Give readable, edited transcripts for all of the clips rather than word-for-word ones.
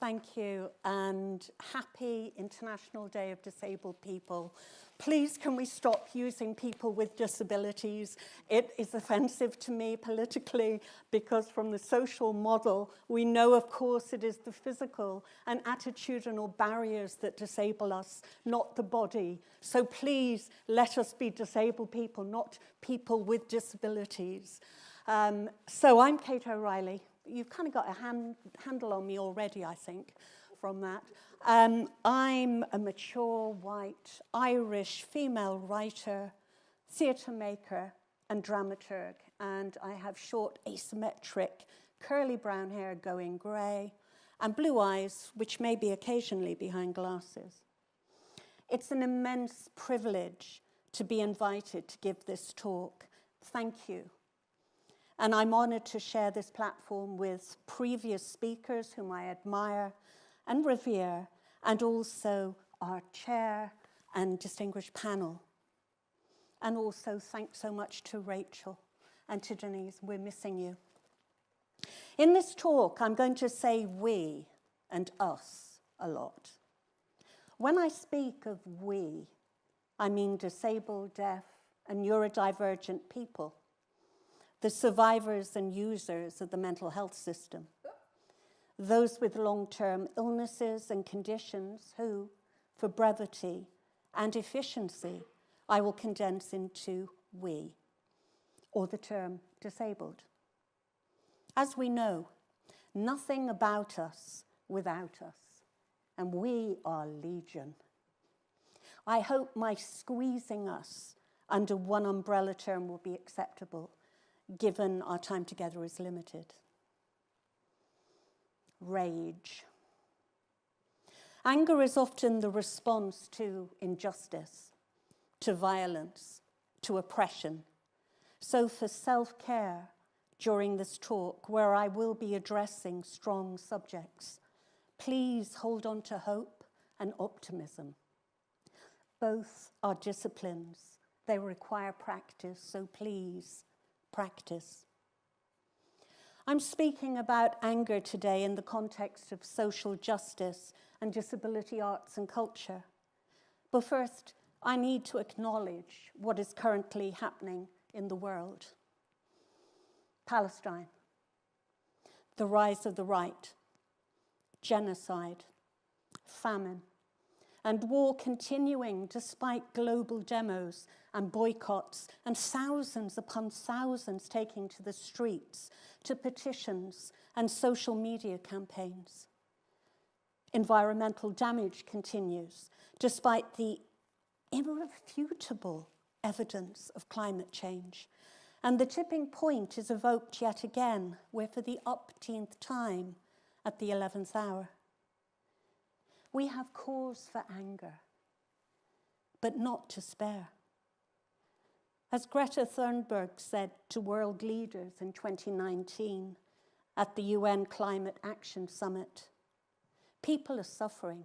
Thank you, and happy International Day of Disabled People. Please, can we stop using people with disabilities? It is offensive to me politically because from the social model, we know, of course, it is the physical and attitudinal barriers that disable us, not the body. So please, let us be disabled people, not people with disabilities. So I'm Kaite O'Reilly. You've kind of got a handle on me already, I think, from that. I'm a mature, white, Irish female writer, theatre maker, and dramaturg. And I have short, asymmetric, curly brown hair going grey, and blue eyes, which may be occasionally behind glasses. It's an immense privilege to be invited to give this talk. Thank you. And I'm honored to share this platform with previous speakers whom I admire and revere, and also our chair and distinguished panel. And also thanks so much to Rachel and to Denise. We're missing you. In this talk, I'm going to say we and us a lot. When I speak of we, I mean disabled, deaf, and neurodivergent people, the survivors and users of the mental health system, those with long-term illnesses and conditions who, for brevity and efficiency, I will condense into we, or the term disabled. As we know, nothing about us without us, and we are legion. I hope my squeezing us under one umbrella term will be acceptable, given our time together is limited. Rage. Anger is often the response to injustice, to violence, to oppression. So for self-care during this talk, where I will be addressing strong subjects, please hold on to hope and optimism. Both are disciplines. They require practice, so please, practice. I'm speaking about anger today in the context of social justice and disability arts and culture. But first, I need to acknowledge what is currently happening in the world. Palestine, the rise of the right, genocide, famine, and war continuing despite global demos and boycotts, and thousands upon thousands taking to the streets, to petitions and social media campaigns. Environmental damage continues, despite the irrefutable evidence of climate change. And the tipping point is evoked yet again, where for the upteenth time at the 11th hour. We have cause for anger, but not to spare. As Greta Thunberg said to world leaders in 2019 at the UN Climate Action Summit, people are suffering.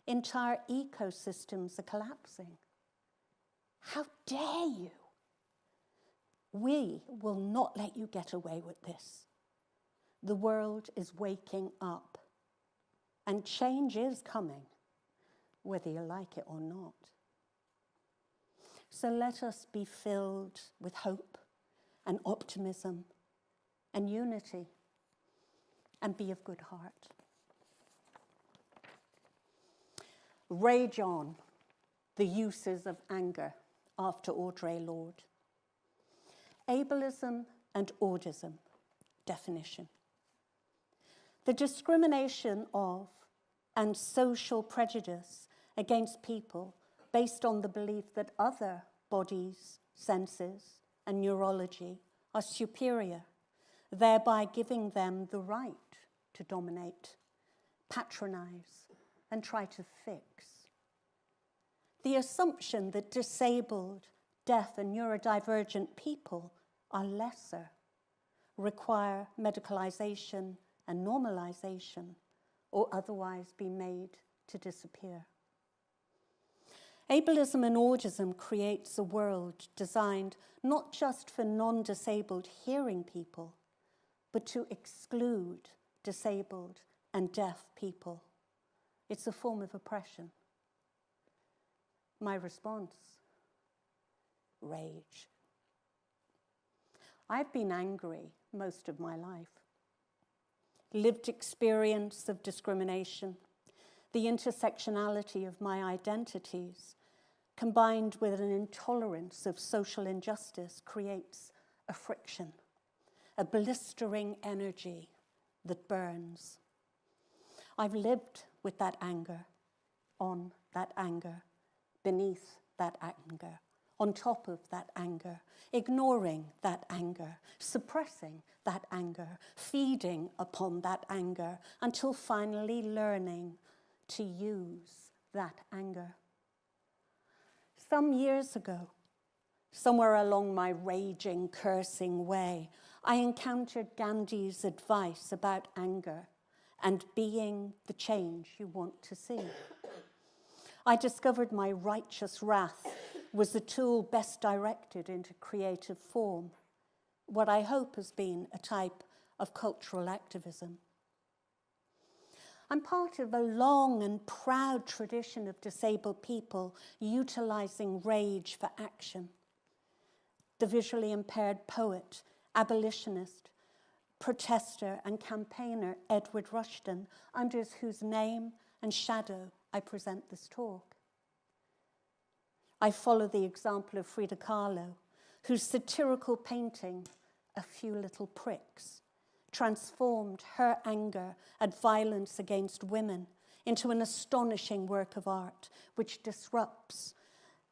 Entire ecosystems are collapsing. How dare you? We will not let you get away with this. The world is waking up. And change is coming, whether you like it or not. So let us be filled with hope and optimism and unity and be of good heart. Rage on, the uses of anger, after Audre Lorde. Ableism and ordism, definition. The discrimination of and social prejudice against people based on the belief that other bodies, senses, and neurology are superior, thereby giving them the right to dominate, patronize, and try to fix. The assumption that disabled, deaf, and neurodivergent people are lesser, require medicalization and normalization, or otherwise be made to disappear. Ableism and ordism creates a world designed not just for non-disabled hearing people, but to exclude disabled, and deaf people. It's a form of oppression. My response? Rage. I've been angry most of my life. Lived experience of discrimination, the intersectionality of my identities, combined with an intolerance of social injustice, creates a friction, a blistering energy that burns. I've lived with that anger, on that anger, beneath that anger, on top of that anger, ignoring that anger, suppressing that anger, feeding upon that anger, until finally learning to use that anger. Some years ago, somewhere along my raging, cursing way, I encountered Gandhi's advice about anger and being the change you want to see. I discovered my righteous wrath was the tool best directed into creative form, what I hope has been a type of cultural activism. I'm part of a long and proud tradition of disabled people utilizing rage for action. The visually impaired poet, abolitionist, protester, and campaigner Edward Rushton, under whose name and shadow I present this talk. I follow the example of Frida Kahlo, whose satirical painting, A Few Little Pricks, transformed her anger at violence against women into an astonishing work of art which disrupts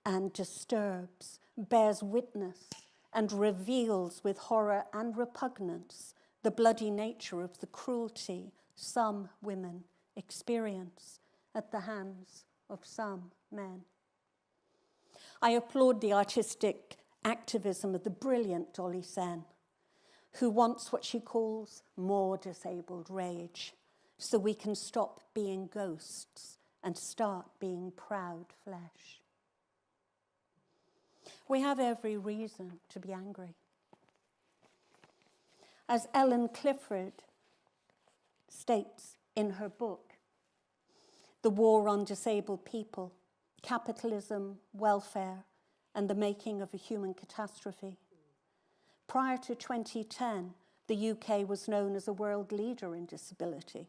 and disturbs, bears witness, and reveals with horror and repugnance the bloody nature of the cruelty some women experience at the hands of some men. I applaud the artistic activism of the brilliant Dolly Sen, who wants what she calls more disabled rage, so we can stop being ghosts and start being proud flesh. We have every reason to be angry. As Ellen Clifford states in her book, The War on Disabled People, Capitalism, Welfare, and the Making of a Human Catastrophe. Prior to 2010, the UK was known as a world leader in disability.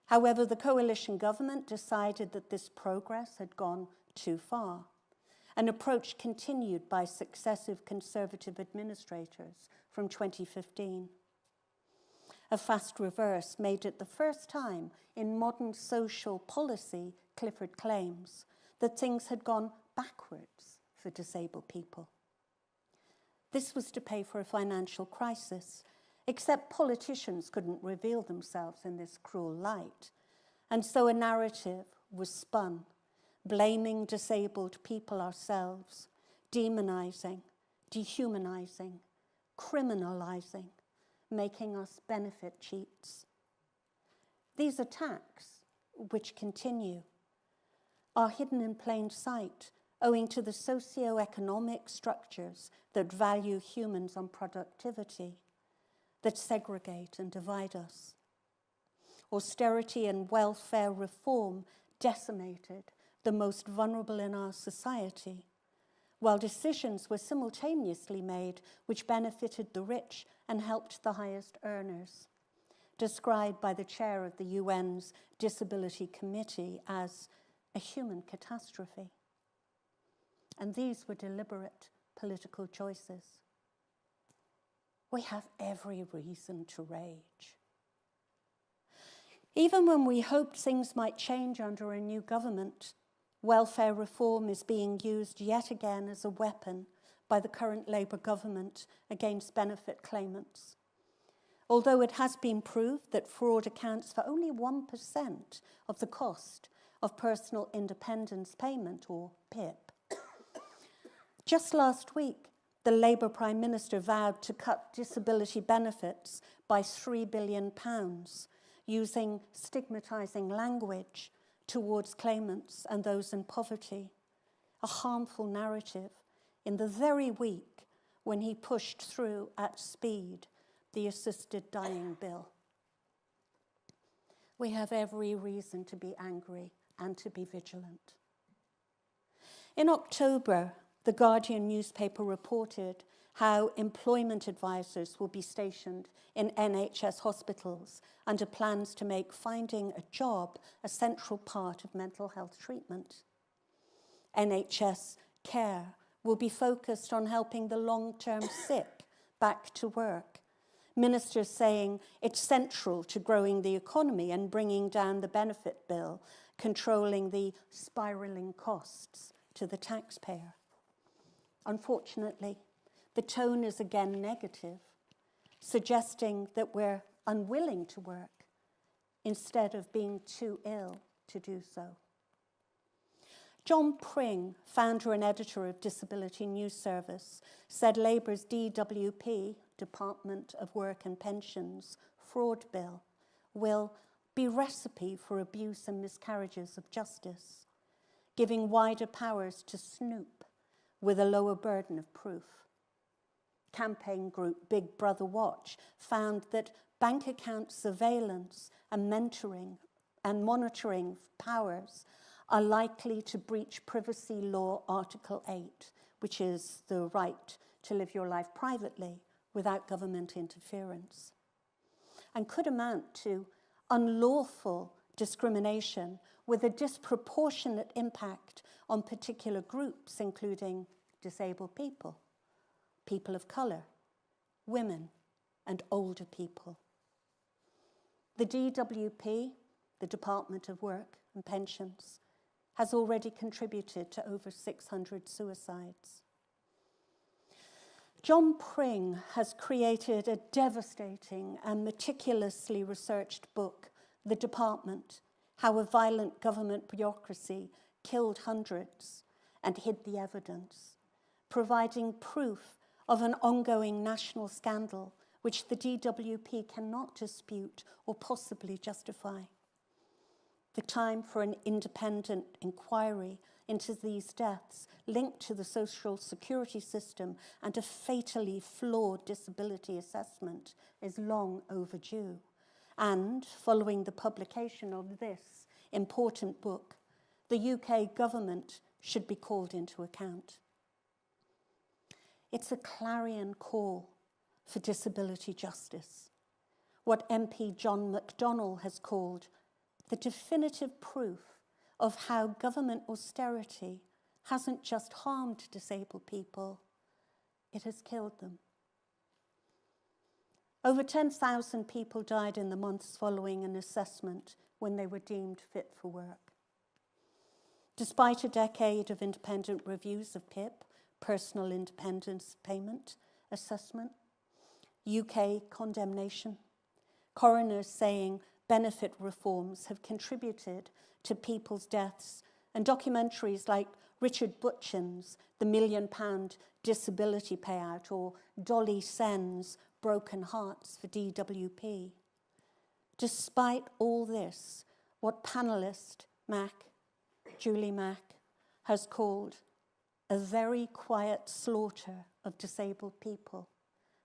However, the coalition government decided that this progress had gone too far, an approach continued by successive Conservative administrators from 2015. A fast reverse made it the first time in modern social policy, Clifford claims, that things had gone backwards for disabled people. This was to pay for a financial crisis, except politicians couldn't reveal themselves in this cruel light. And so a narrative was spun, blaming disabled people ourselves, demonizing, dehumanizing, criminalizing, making us benefit cheats. These attacks, which continue, are hidden in plain sight owing to the socio-economic structures that value humans on productivity, that segregate and divide us. Austerity and welfare reform decimated the most vulnerable in our society, while decisions were simultaneously made which benefited the rich and helped the highest earners, described by the chair of the UN's Disability Committee as a human catastrophe. And these were deliberate political choices. We have every reason to rage. Even when we hoped things might change under a new government, welfare reform is being used yet again as a weapon by the current Labour government against benefit claimants. Although it has been proved that fraud accounts for only 1% of the cost of personal independence payment, or PIP. Just last week, the Labour Prime Minister vowed to cut disability benefits by £3 billion, using stigmatising language towards claimants and those in poverty, a harmful narrative in the very week when he pushed through at speed the assisted dying bill. We have every reason to be angry and to be vigilant. In October, the Guardian newspaper reported how employment advisors will be stationed in NHS hospitals under plans to make finding a job a central part of mental health treatment. NHS care will be focused on helping the long-term sick back to work. Ministers saying it's central to growing the economy and bringing down the benefit bill, controlling the spiralling costs to the taxpayer. Unfortunately, the tone is again negative, suggesting that we're unwilling to work instead of being too ill to do so. John Pring, founder and editor of Disability News Service, said Labour's DWP, Department of Work and Pensions, fraud bill will be recipe for abuse and miscarriages of justice, giving wider powers to snoop with a lower burden of proof. Campaign group Big Brother Watch found that bank account surveillance and mentoring and monitoring powers are likely to breach Privacy Law Article 8, which is the right to live your life privately without government interference, and could amount to unlawful discrimination with a disproportionate impact on particular groups, including disabled people, people of colour, women, and older people. The DWP, the Department of Work and Pensions, has already contributed to over 600 suicides. John Pring has created a devastating and meticulously researched book, The Department, How a Violent Government Bureaucracy Killed Hundreds and Hid the Evidence, providing proof of an ongoing national scandal which the DWP cannot dispute or possibly justify. The time for an independent inquiry into these deaths linked to the social security system and a fatally flawed disability assessment is long overdue. And following the publication of this important book, the UK government should be called into account. It's a clarion call for disability justice, what MP John McDonnell has called the definitive proof of how government austerity hasn't just harmed disabled people, it has killed them. Over 10,000 people died in the months following an assessment when they were deemed fit for work. Despite a decade of independent reviews of PIP, Personal Independence Payment Assessment, UK condemnation, coroners saying benefit reforms have contributed to people's deaths, and documentaries like Richard Butchin's The £1 Million Disability Payout or Dolly Sen's Broken Hearts for DWP. Despite all this, what panellist Julie Mack, has called a very quiet slaughter of disabled people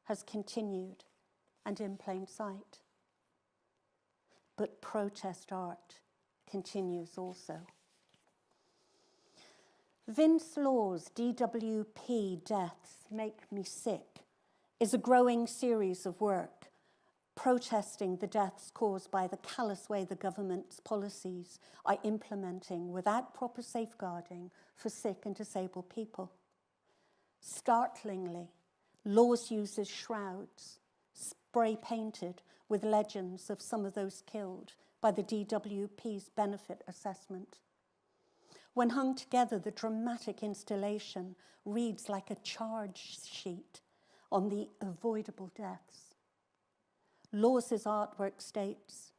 has continued and in plain sight. But protest art continues also. Vince Law's DWP Deaths Make Me Sick is a growing series of work protesting the deaths caused by the callous way the government's policies are implementing without proper safeguarding for sick and disabled people. Startlingly, Laws uses shrouds, spray-painted with legends of some of those killed by the DWP's benefit assessment. When hung together, the dramatic installation reads like a charge sheet on the avoidable deaths. Laws's artwork states,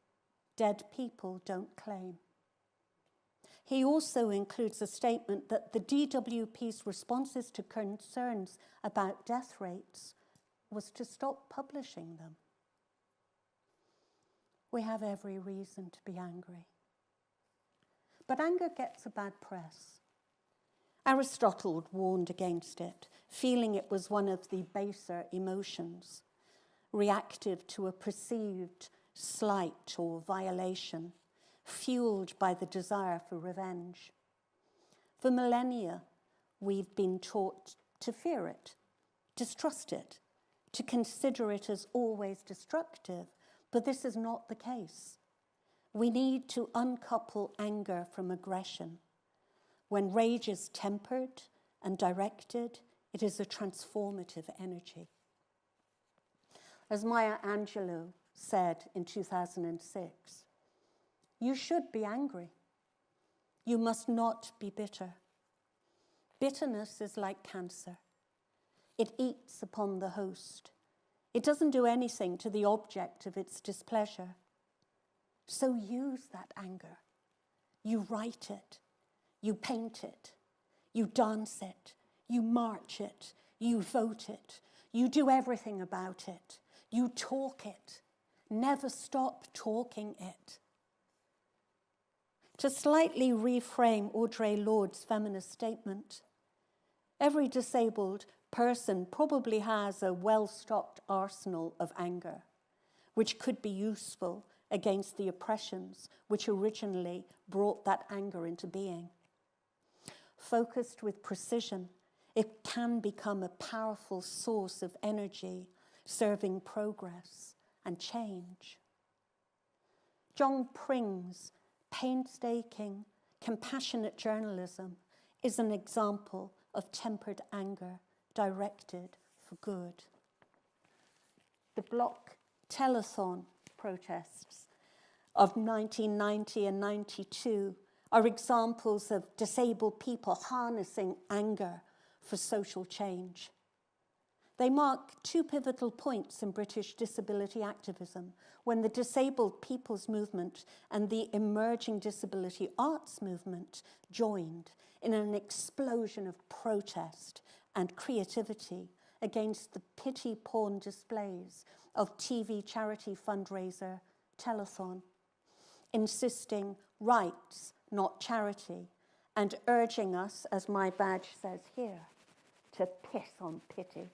"Dead people don't claim." He also includes a statement that the DWP's responses to concerns about death rates was to stop publishing them. We have every reason to be angry. But anger gets a bad press. Aristotle warned against it, feeling it was one of the baser emotions, reactive to a perceived slight, or violation, fueled by the desire for revenge. For millennia, we've been taught to fear it, distrust it, to consider it as always destructive, but this is not the case. We need to uncouple anger from aggression. When rage is tempered and directed, it is a transformative energy. As Maya Angelou said in 2006, you should be angry. You must not be bitter. Bitterness is like cancer. It eats upon the host. It doesn't do anything to the object of its displeasure. So use that anger. You write it. You paint it. You dance it. You march it. You vote it. You do everything about it. You talk it. Never stop talking it. To slightly reframe Audre Lorde's feminist statement, every disabled person probably has a well-stocked arsenal of anger, which could be useful against the oppressions which originally brought that anger into being. Focused with precision, it can become a powerful source of energy, serving progress and change. John Pring's painstaking, compassionate journalism is an example of tempered anger directed for good. The block telethon protests of 1990 and 92 are examples of disabled people harnessing anger for social change. They mark two pivotal points in British disability activism, when the disabled people's movement and the emerging disability arts movement joined in an explosion of protest and creativity against the pity-porn displays of TV charity fundraiser Telethon, insisting rights, not charity, and urging us, as my badge says here, to piss on pity.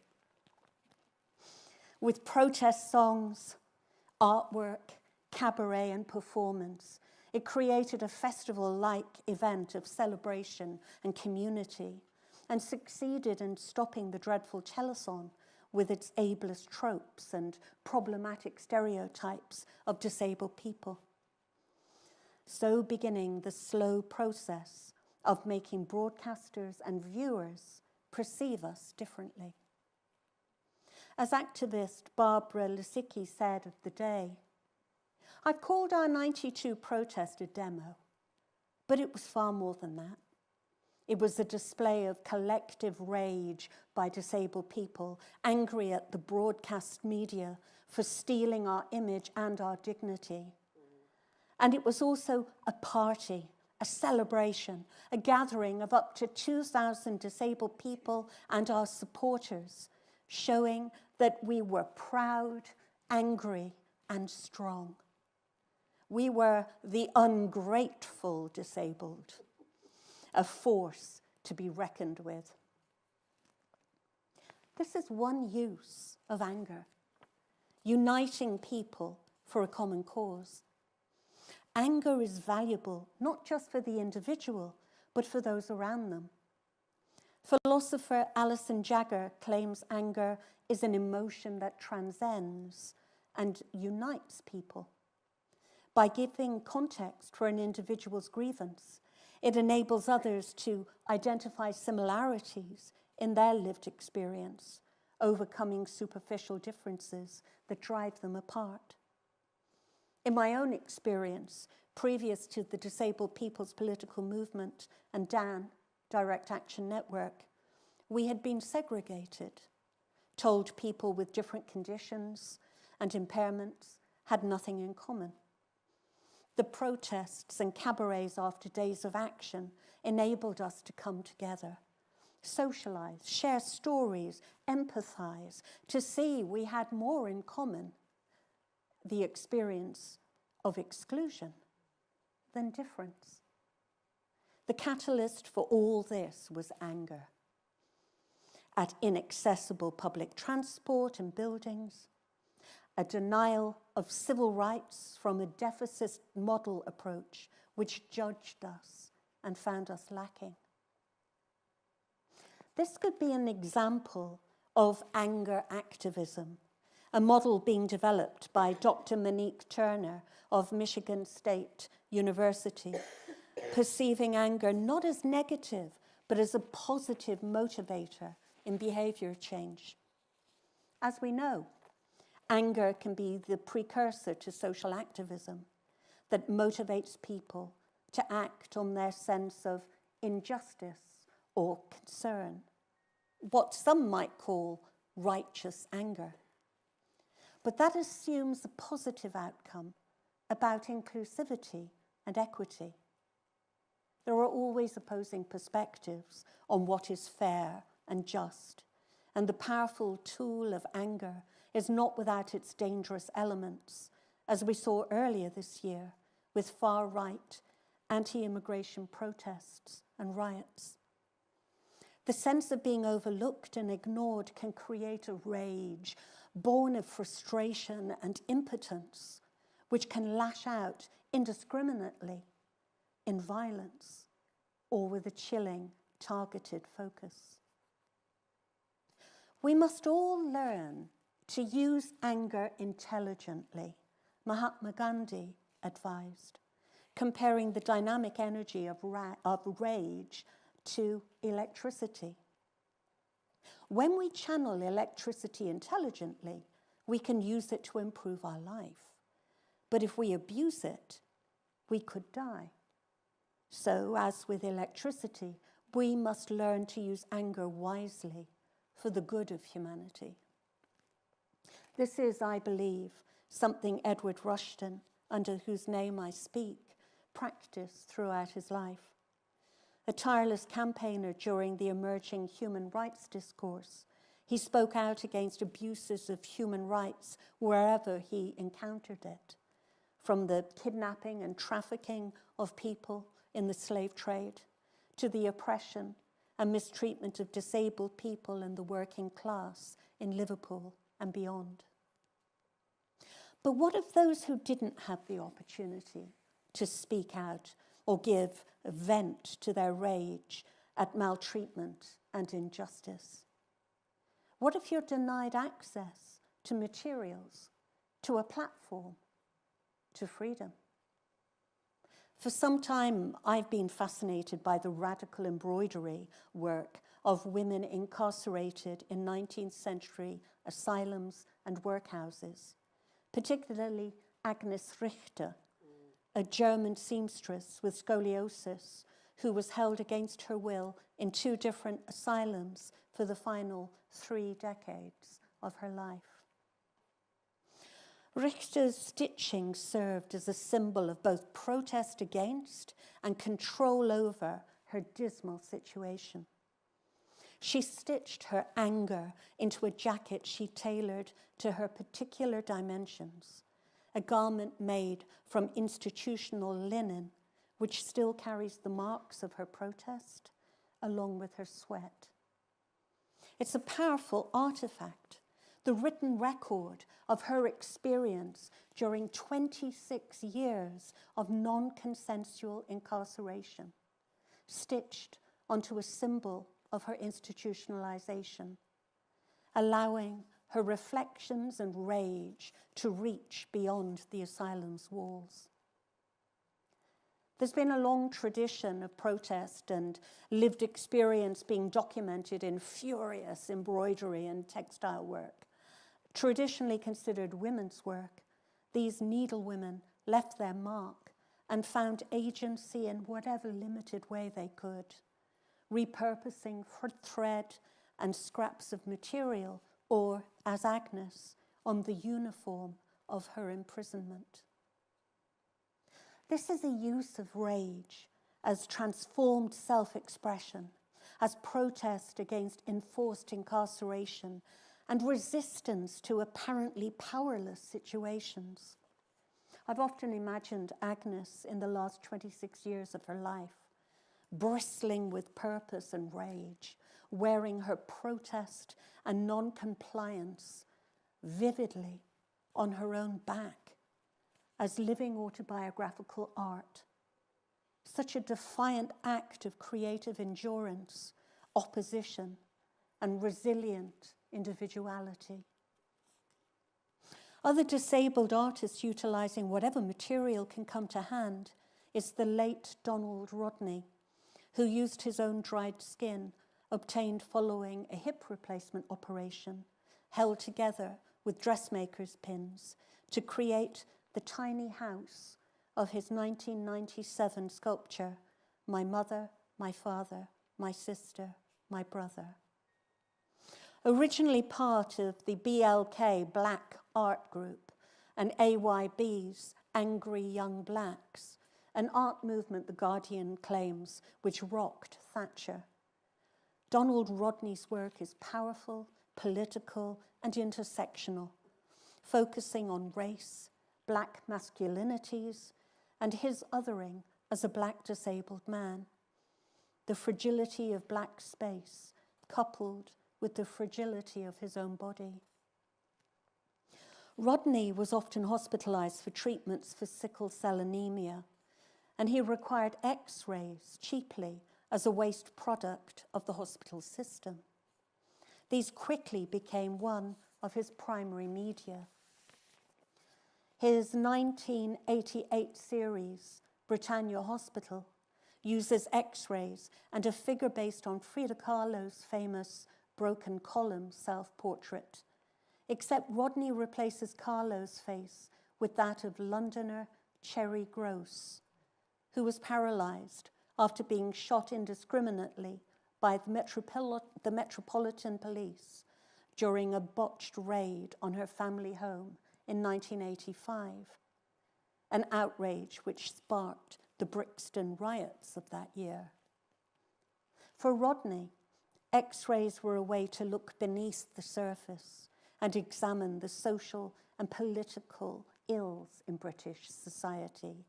With protest songs, artwork, cabaret, and performance, it created a festival-like event of celebration and community, and succeeded in stopping the dreadful telethon with its ableist tropes and problematic stereotypes of disabled people. So beginning the slow process of making broadcasters and viewers perceive us differently. As activist Barbara Lisicki said of the day, I've called our 92 protest a demo, but it was far more than that. It was a display of collective rage by disabled people, angry at the broadcast media for stealing our image and our dignity. And it was also a party, a celebration, a gathering of up to 2,000 disabled people and our supporters, showing that we were proud, angry, and strong. We were the ungrateful disabled, a force to be reckoned with. This is one use of anger, uniting people for a common cause. Anger is valuable, not just for the individual, but for those around them. Philosopher Alison Jagger claims anger is an emotion that transcends and unites people. By giving context for an individual's grievance, it enables others to identify similarities in their lived experience, overcoming superficial differences that drive them apart. In my own experience, previous to the Disabled People's Political Movement and DAN, Direct Action Network, we had been segregated, told people with different conditions and impairments had nothing in common. The protests and cabarets after days of action enabled us to come together, socialize, share stories, empathize, to see we had more in common, the experience of exclusion, than difference. The catalyst for all this was anger. At inaccessible public transport and buildings, a denial of civil rights from a deficit model approach which judged us and found us lacking. This could be an example of anger activism, a model being developed by Dr. Monique Turner of Michigan State University, perceiving anger not as negative, but as a positive motivator in behavior change. As we know, anger can be the precursor to social activism that motivates people to act on their sense of injustice or concern, what some might call righteous anger. But that assumes a positive outcome about inclusivity and equity. There are always opposing perspectives on what is fair and just, and the powerful tool of anger is not without its dangerous elements, as we saw earlier this year with far-right anti-immigration protests and riots. The sense of being overlooked and ignored can create a rage born of frustration and impotence, which can lash out indiscriminately in violence or with a chilling, targeted focus. We must all learn to use anger intelligently, Mahatma Gandhi advised, comparing the dynamic energy of rage to electricity. When we channel electricity intelligently, we can use it to improve our life. But if we abuse it, we could die. So, as with electricity, we must learn to use anger wisely for the good of humanity. This is, I believe, something Edward Rushton, under whose name I speak, practiced throughout his life. A tireless campaigner during the emerging human rights discourse, he spoke out against abuses of human rights wherever he encountered it, from the kidnapping and trafficking of people in the slave trade to the oppression and mistreatment of disabled people and the working class in Liverpool and beyond. But what of those who didn't have the opportunity to speak out or give vent to their rage at maltreatment and injustice? What if you're denied access to materials, to a platform, to freedom? For some time, I've been fascinated by the radical embroidery work of women incarcerated in 19th century asylums and workhouses, particularly Agnes Richter, a German seamstress with scoliosis who was held against her will in 2 different asylums for the final 3 decades of her life. Richter's stitching served as a symbol of both protest against and control over her dismal situation. She stitched her anger into a jacket she tailored to her particular dimensions, a garment made from institutional linen, which still carries the marks of her protest, along with her sweat. It's a powerful artifact, the written record of her experience during 26 years of non-consensual incarceration, stitched onto a symbol of her institutionalization, allowing her reflections and rage to reach beyond the asylum's walls. There's been a long tradition of protest and lived experience being documented in furious embroidery and textile work. Traditionally considered women's work, these needlewomen left their mark and found agency in whatever limited way they could, repurposing thread and scraps of material, or, as Agnes, on the uniform of her imprisonment. This is a use of rage as transformed self-expression, as protest against enforced incarceration and resistance to apparently powerless situations. I've often imagined Agnes in the last 26 years of her life, bristling with purpose and rage, wearing her protest and non-compliance vividly on her own back as living autobiographical art. Such a defiant act of creative endurance, opposition, and resilient individuality. Other disabled artists utilizing whatever material can come to hand is the late Donald Rodney, who used his own dried skin, obtained following a hip replacement operation, held together with dressmaker's pins to create the tiny house of his 1997 sculpture, My Mother, My Father, My Sister, My Brother. Originally part of the BLK Black Art Group and AYB's Angry Young Blacks, an art movement, The Guardian claims, which rocked Thatcher. Donald Rodney's work is powerful, political, and intersectional, focusing on race, black masculinities, and his othering as a black disabled man. The fragility of black space, coupled with the fragility of his own body. Rodney was often hospitalized for treatments for sickle cell anemia, and he required X-rays cheaply as a waste product of the hospital system. These quickly became one of his primary media. His 1988 series, Britannia Hospital, uses X-rays and a figure based on Frida Kahlo's famous broken column self-portrait, except Rodney replaces Kahlo's face with that of Londoner Cherry Gross, who was paralyzed after being shot indiscriminately by the Metropolitan Police during a botched raid on her family home in 1985, an outrage which sparked the Brixton riots of that year. For Rodney, X-rays were a way to look beneath the surface and examine the social and political ills in British society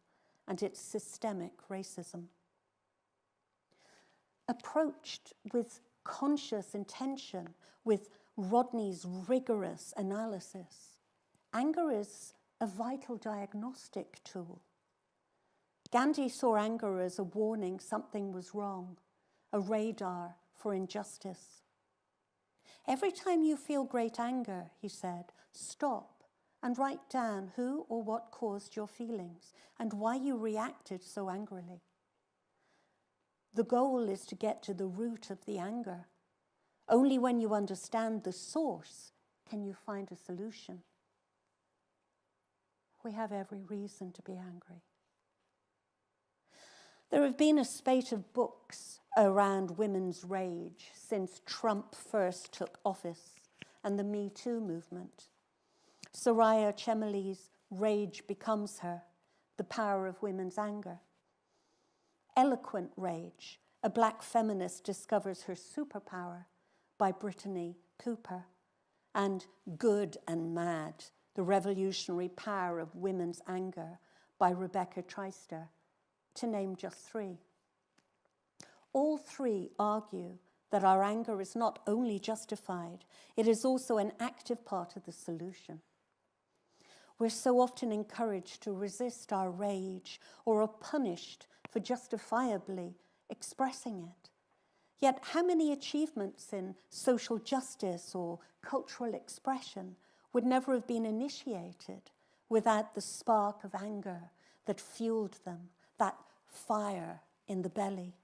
and its systemic racism. Approached with conscious intention, with Rodney's rigorous analysis, anger is a vital diagnostic tool. Gandhi saw anger as a warning something was wrong, a radar for injustice. Every time you feel great anger, he said, stop and write down who or what caused your feelings and why you reacted so angrily. The goal is to get to the root of the anger. Only when you understand the source can you find a solution. We have every reason to be angry. There have been a spate of books around women's rage since Trump first took office and the Me Too movement. Soraya Chemali's Rage Becomes Her, The Power of Women's Anger. Eloquent Rage, a black feminist discovers her superpower, by Brittany Cooper. And Good and Mad, The Revolutionary Power of Women's Anger, by Rebecca Traister, to name just three. All three argue that our anger is not only justified, it is also an active part of the solution. We're so often encouraged to resist our rage or are punished for justifiably expressing it. Yet how many achievements in social justice or cultural expression would never have been initiated without the spark of anger that fueled them, that fire in the belly?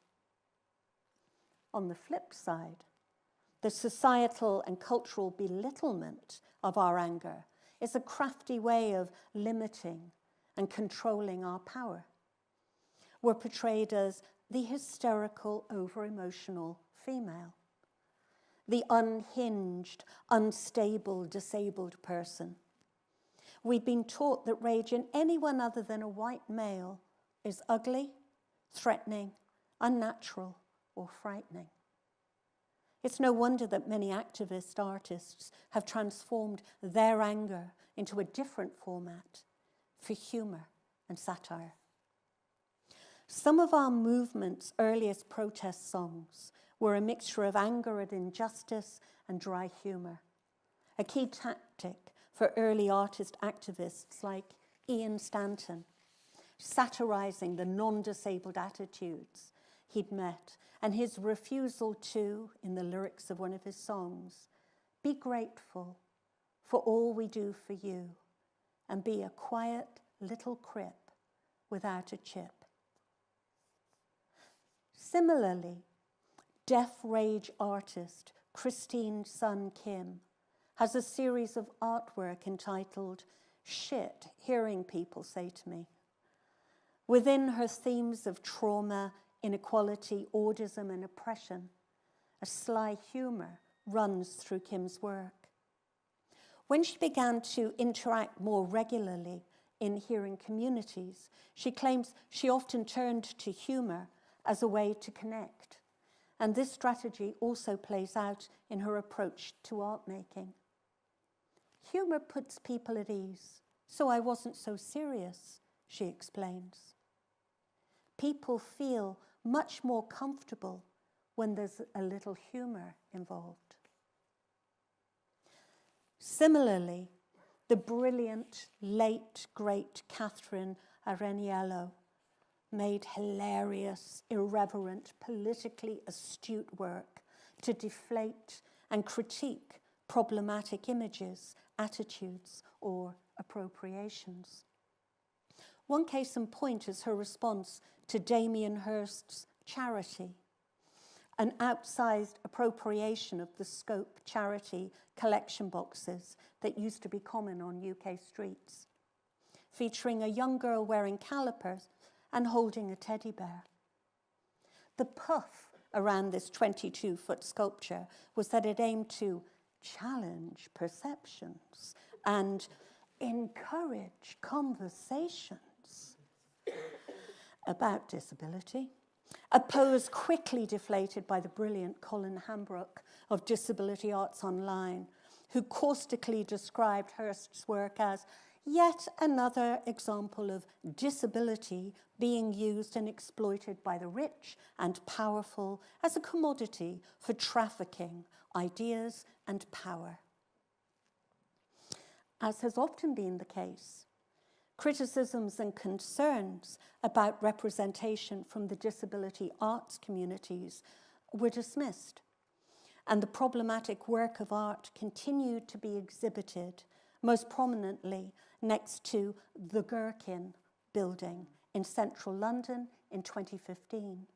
On the flip side, the societal and cultural belittlement of our anger is a crafty way of limiting and controlling our power. We're portrayed as the hysterical, over-emotional female, the unhinged, unstable, disabled person. We've been taught that rage in anyone other than a white male is ugly, threatening, unnatural, or frightening. It's no wonder that many activist artists have transformed their anger into a different format for humor and satire. Some of our movement's earliest protest songs were a mixture of anger at injustice and dry humor, a key tactic for early artist activists like Ian Stanton, satirizing the non-disabled attitudes he'd met and his refusal to, in the lyrics of one of his songs, be grateful for all we do for you and be a quiet little crip without a chip. Similarly, deaf rage artist Christine Sun Kim has a series of artwork entitled Shit Hearing People Say to Me. Within her themes of trauma, inequality, autism, and oppression, a sly humor runs through Kim's work. When she began to interact more regularly in hearing communities, she claims she often turned to humor as a way to connect. And this strategy also plays out in her approach to art making. Humor puts people at ease, so I wasn't so serious, she explains. People feel much more comfortable when there's a little humor involved. Similarly, the brilliant, late, great Kaite O'Reilly made hilarious, irreverent, politically astute work to deflate and critique problematic images, attitudes, or appropriations. One case in point is her response to Damien Hirst's Charity, an outsized appropriation of the Scope charity collection boxes that used to be common on UK streets, featuring a young girl wearing calipers and holding a teddy bear. The puff around this 22-foot sculpture was that it aimed to challenge perceptions and encourage conversations about disability, a pose quickly deflated by the brilliant Colin Hambrook of Disability Arts Online, who caustically described Hirst's work as yet another example of disability being used and exploited by the rich and powerful as a commodity for trafficking ideas and power. As has often been the case, criticisms and concerns about representation from the disability arts communities were dismissed, and the problematic work of art continued to be exhibited, most prominently next to the Gherkin building in central London in 2015.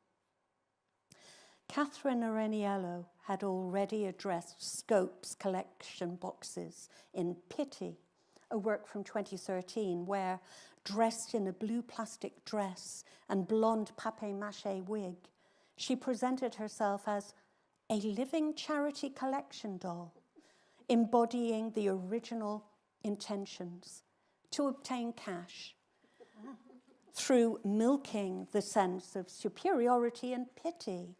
Kaite O'Reilly had already addressed Scope's collection boxes in Pity, a work from 2013 where, dressed in a blue plastic dress and blonde papier-mâché wig, she presented herself as a living charity collection doll, embodying the original intentions to obtain cash through milking the sense of superiority and pity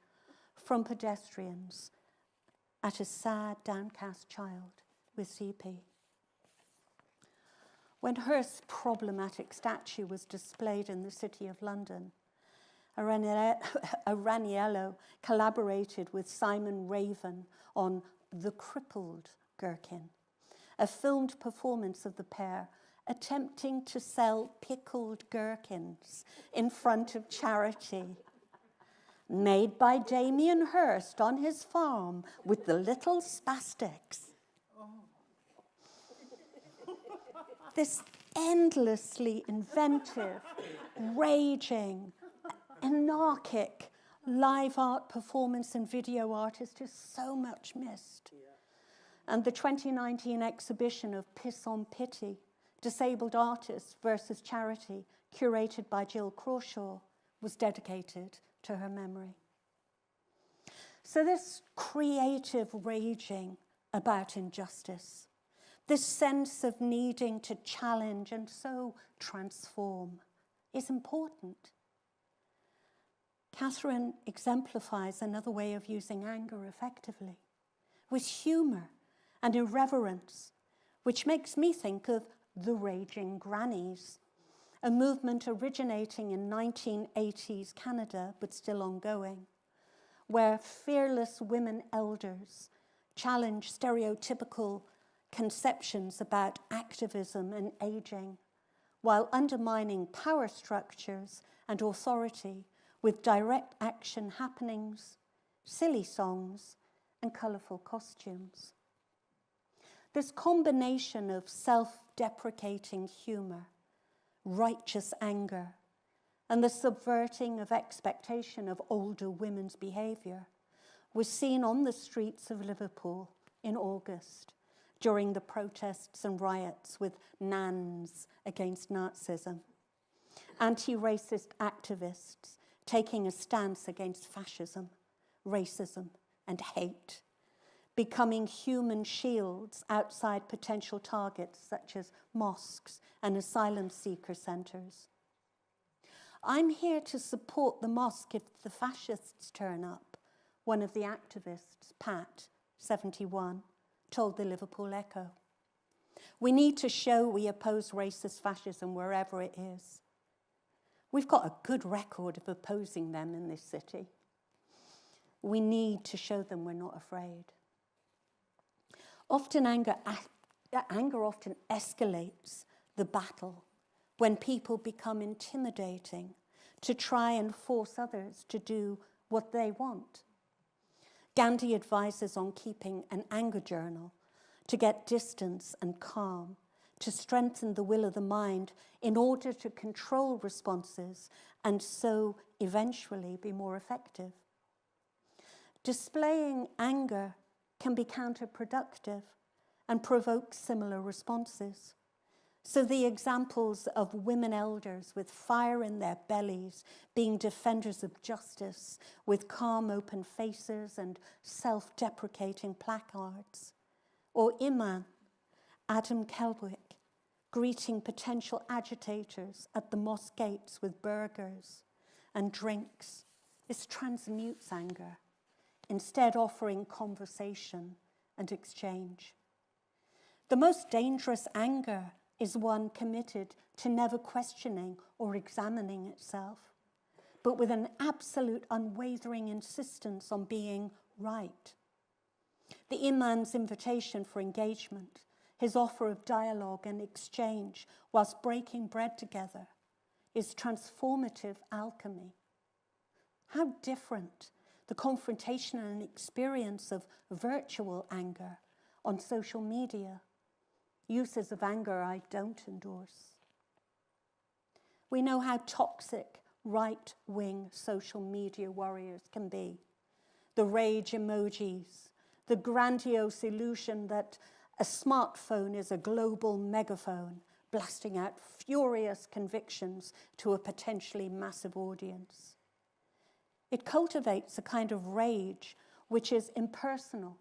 from pedestrians at a sad, downcast child with CP. When Hirst's problematic statue was displayed in the City of London, O'Reilly collaborated with Simon Raven on The Crippled Gherkin, a filmed performance of the pair attempting to sell pickled gherkins in front of charity, made by Damien Hirst on his farm with the little spastics. This endlessly inventive, raging, anarchic live art performance and video artist is so much missed. And the 2019 exhibition of Piss on Pity, Disabled Artists versus Charity, curated by Jill Crawshaw, was dedicated to her memory. So this creative raging about injustice, this sense of needing to challenge and so transform, is important. Catherine exemplifies another way of using anger effectively, with humor and irreverence, which makes me think of the Raging Grannies, a movement originating in 1980s Canada, but still ongoing, where fearless women elders challenge stereotypical conceptions about activism and aging, while undermining power structures and authority with direct action happenings, silly songs, and colourful costumes. This combination of self-deprecating humour, righteous anger, and the subverting of expectation of older women's behaviour was seen on the streets of Liverpool in August during the protests and riots with nans against Nazism. Anti-racist activists taking a stance against fascism, racism, and hate, becoming human shields outside potential targets such as mosques and asylum seeker centres. I'm here to support the mosque if the fascists turn up, one of the activists, Pat, 71, told the Liverpool Echo. We need to show we oppose racist fascism wherever it is. We've got a good record of opposing them in this city. We need to show them we're not afraid. Anger often escalates the battle when people become intimidating to try and force others to do what they want. Gandhi advises on keeping an anger journal to get distance and calm, to strengthen the will of the mind in order to control responses and so eventually be more effective. Displaying anger can be counterproductive and provoke similar responses. So the examples of women elders with fire in their bellies being defenders of justice with calm open faces and self-deprecating placards, or Imam Adam Kelwick greeting potential agitators at the mosque gates with burgers and drinks, this transmutes anger, instead offering conversation and exchange. The most dangerous anger is one committed to never questioning or examining itself, but with an absolute unwavering insistence on being right. The Imam's invitation for engagement, his offer of dialogue and exchange whilst breaking bread together, is transformative alchemy. How different the confrontation and experience of virtual anger on social media, uses of anger I don't endorse. We know how toxic right-wing social media warriors can be. The rage emojis, the grandiose illusion that a smartphone is a global megaphone, blasting out furious convictions to a potentially massive audience. It cultivates a kind of rage which is impersonal,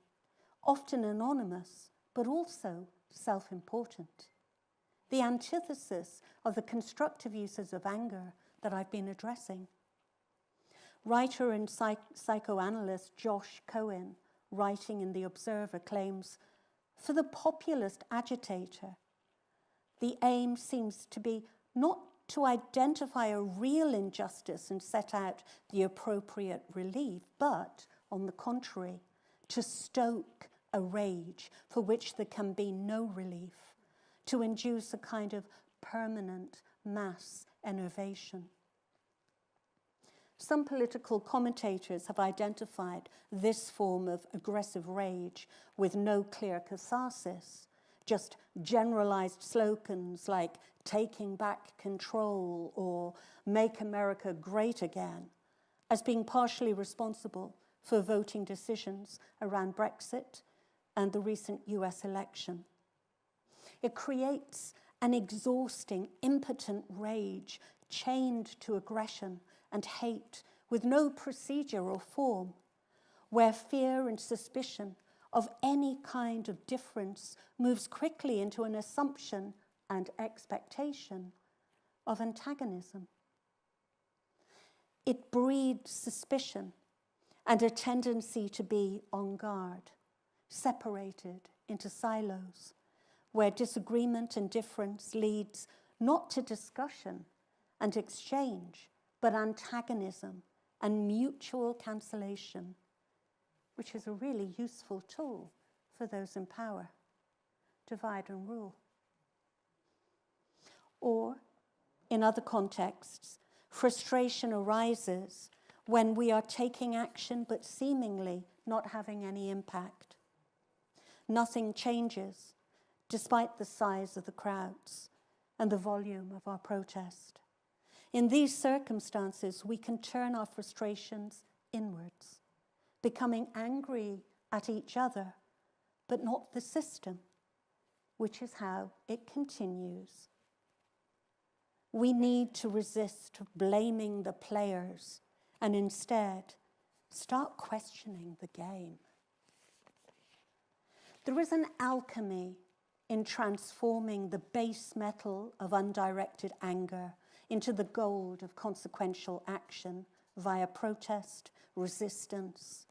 often anonymous, but also self-important. The antithesis of the constructive uses of anger that I've been addressing. Writer and psychoanalyst Josh Cohen, writing in The Observer, claims, for the populist agitator, the aim seems to be not to identify a real injustice and set out the appropriate relief, but, on the contrary, to stoke a rage for which there can be no relief, to induce a kind of permanent mass enervation. Some political commentators have identified this form of aggressive rage with no clear catharsis, just generalized slogans like taking back control or make America great again, as being partially responsible for voting decisions around Brexit and the recent US election. It creates an exhausting, impotent rage chained to aggression and hate with no procedure or form, where fear and suspicion of any kind of difference moves quickly into an assumption and expectation of antagonism. It breeds suspicion and a tendency to be on guard, separated into silos, where disagreement and difference leads not to discussion and exchange, but antagonism and mutual cancellation, which is a really useful tool for those in power. divide and rule. Or, in other contexts, frustration arises when we are taking action but seemingly not having any impact. Nothing changes despite the size of the crowds and the volume of our protest. In these circumstances, we can turn our frustrations inwards, becoming angry at each other, but not the system, which is how it continues. We need to resist blaming the players and instead start questioning the game. There is an alchemy in transforming the base metal of undirected anger into the gold of consequential action via protest, resistance,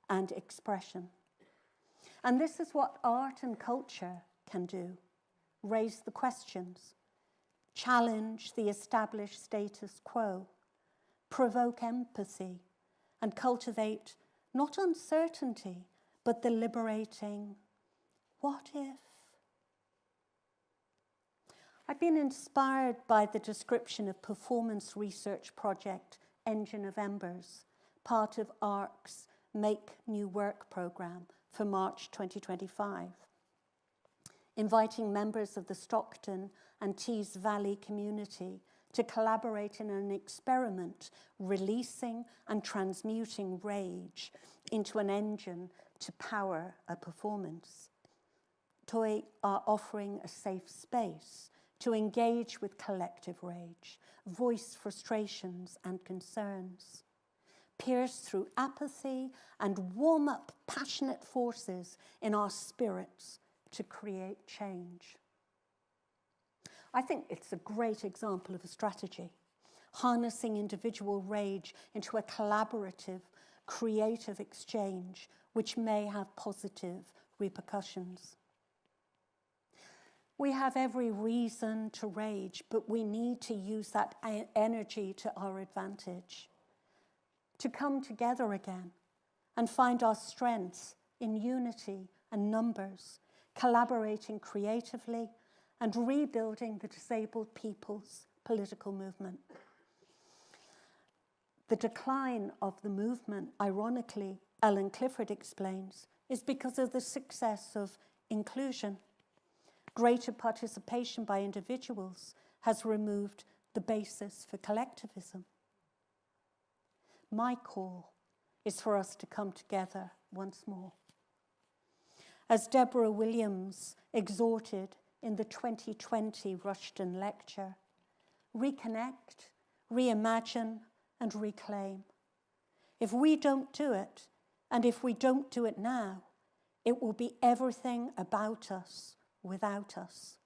and expression. And this is what art and culture can do: raise the questions, challenge the established status quo, provoke empathy, and cultivate not uncertainty, but the liberating, what if? I've been inspired by the description of performance research project Engine of Embers, part of ARC's Make New Work programme for March 2025, inviting members of the Stockton and Tees Valley community to collaborate in an experiment releasing and transmuting rage into an engine to power a performance. TOI are offering a safe space to engage with collective rage, voice frustrations and concerns, pierce through apathy and warm up passionate forces in our spirits to create change. I think it's a great example of a strategy, harnessing individual rage into a collaborative, creative exchange which may have positive repercussions. We have every reason to rage, but we need to use that energy to our advantage, to come together again and find our strengths in unity and numbers, collaborating creatively and rebuilding the disabled people's political movement. The decline of the movement, ironically, Ellen Clifford explains, is because of the success of inclusion. Greater participation by individuals has removed the basis for collectivism. My call is for us to come together once more. As Deborah Williams exhorted in the 2020 Rushton lecture, reconnect, reimagine, and reclaim. If we don't do it, and if we don't do it now, it will be everything about us without us.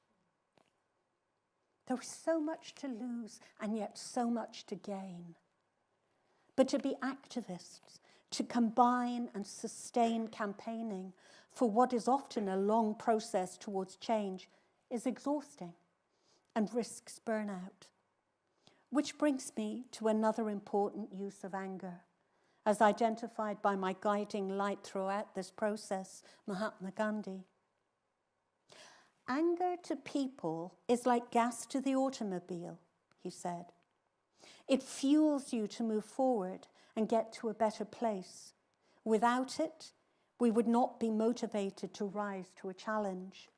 There is so much to lose and yet so much to gain. But to be activists, to combine and sustain campaigning for what is often a long process towards change is exhausting and risks burnout. Which brings me to another important use of anger, as identified by my guiding light throughout this process, Mahatma Gandhi. Anger to people is like gas to the automobile, he said. It fuels you to move forward and get to a better place. Without it, we would not be motivated to rise to a challenge.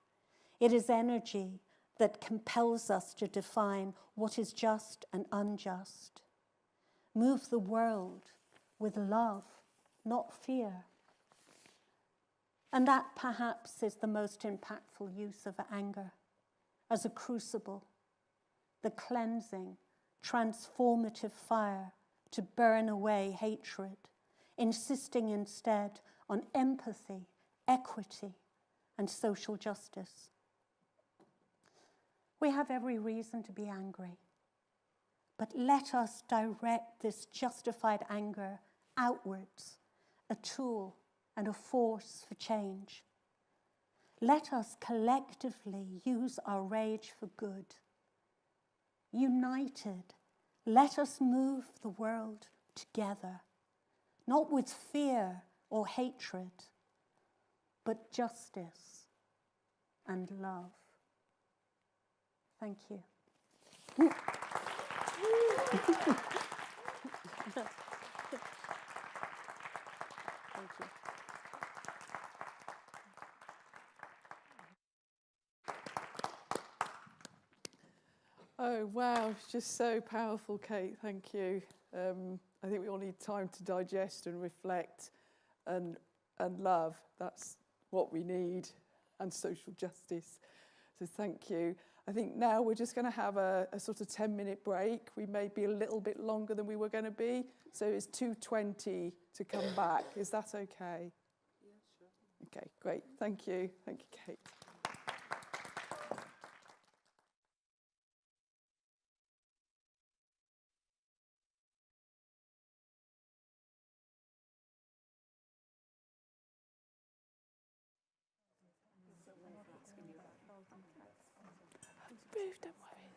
It is energy that compels us to define what is just and unjust. Move the world with love, not fear. And that perhaps is the most impactful use of anger, as a crucible, the cleansing, transformative fire to burn away hatred, insisting instead on empathy, equity, and social justice. We have every reason to be angry, but let us direct this justified anger outwards, a tool and a force for change. Let us collectively use our rage for good. United, let us move the world together, not with fear or hatred, but justice, and love. Thank you. Thank you. Oh, wow, it's just so powerful, Kate, thank you. I think we all need time to digest and reflect and love. That's what we need, and social justice. So thank you. I think now we're just going to have a sort of 10-minute break. We may be a little bit longer than we were going to be. So it's 2:20 to come back. Is that okay? Yeah, sure. Okay, great. Thank you. Thank you, Kate.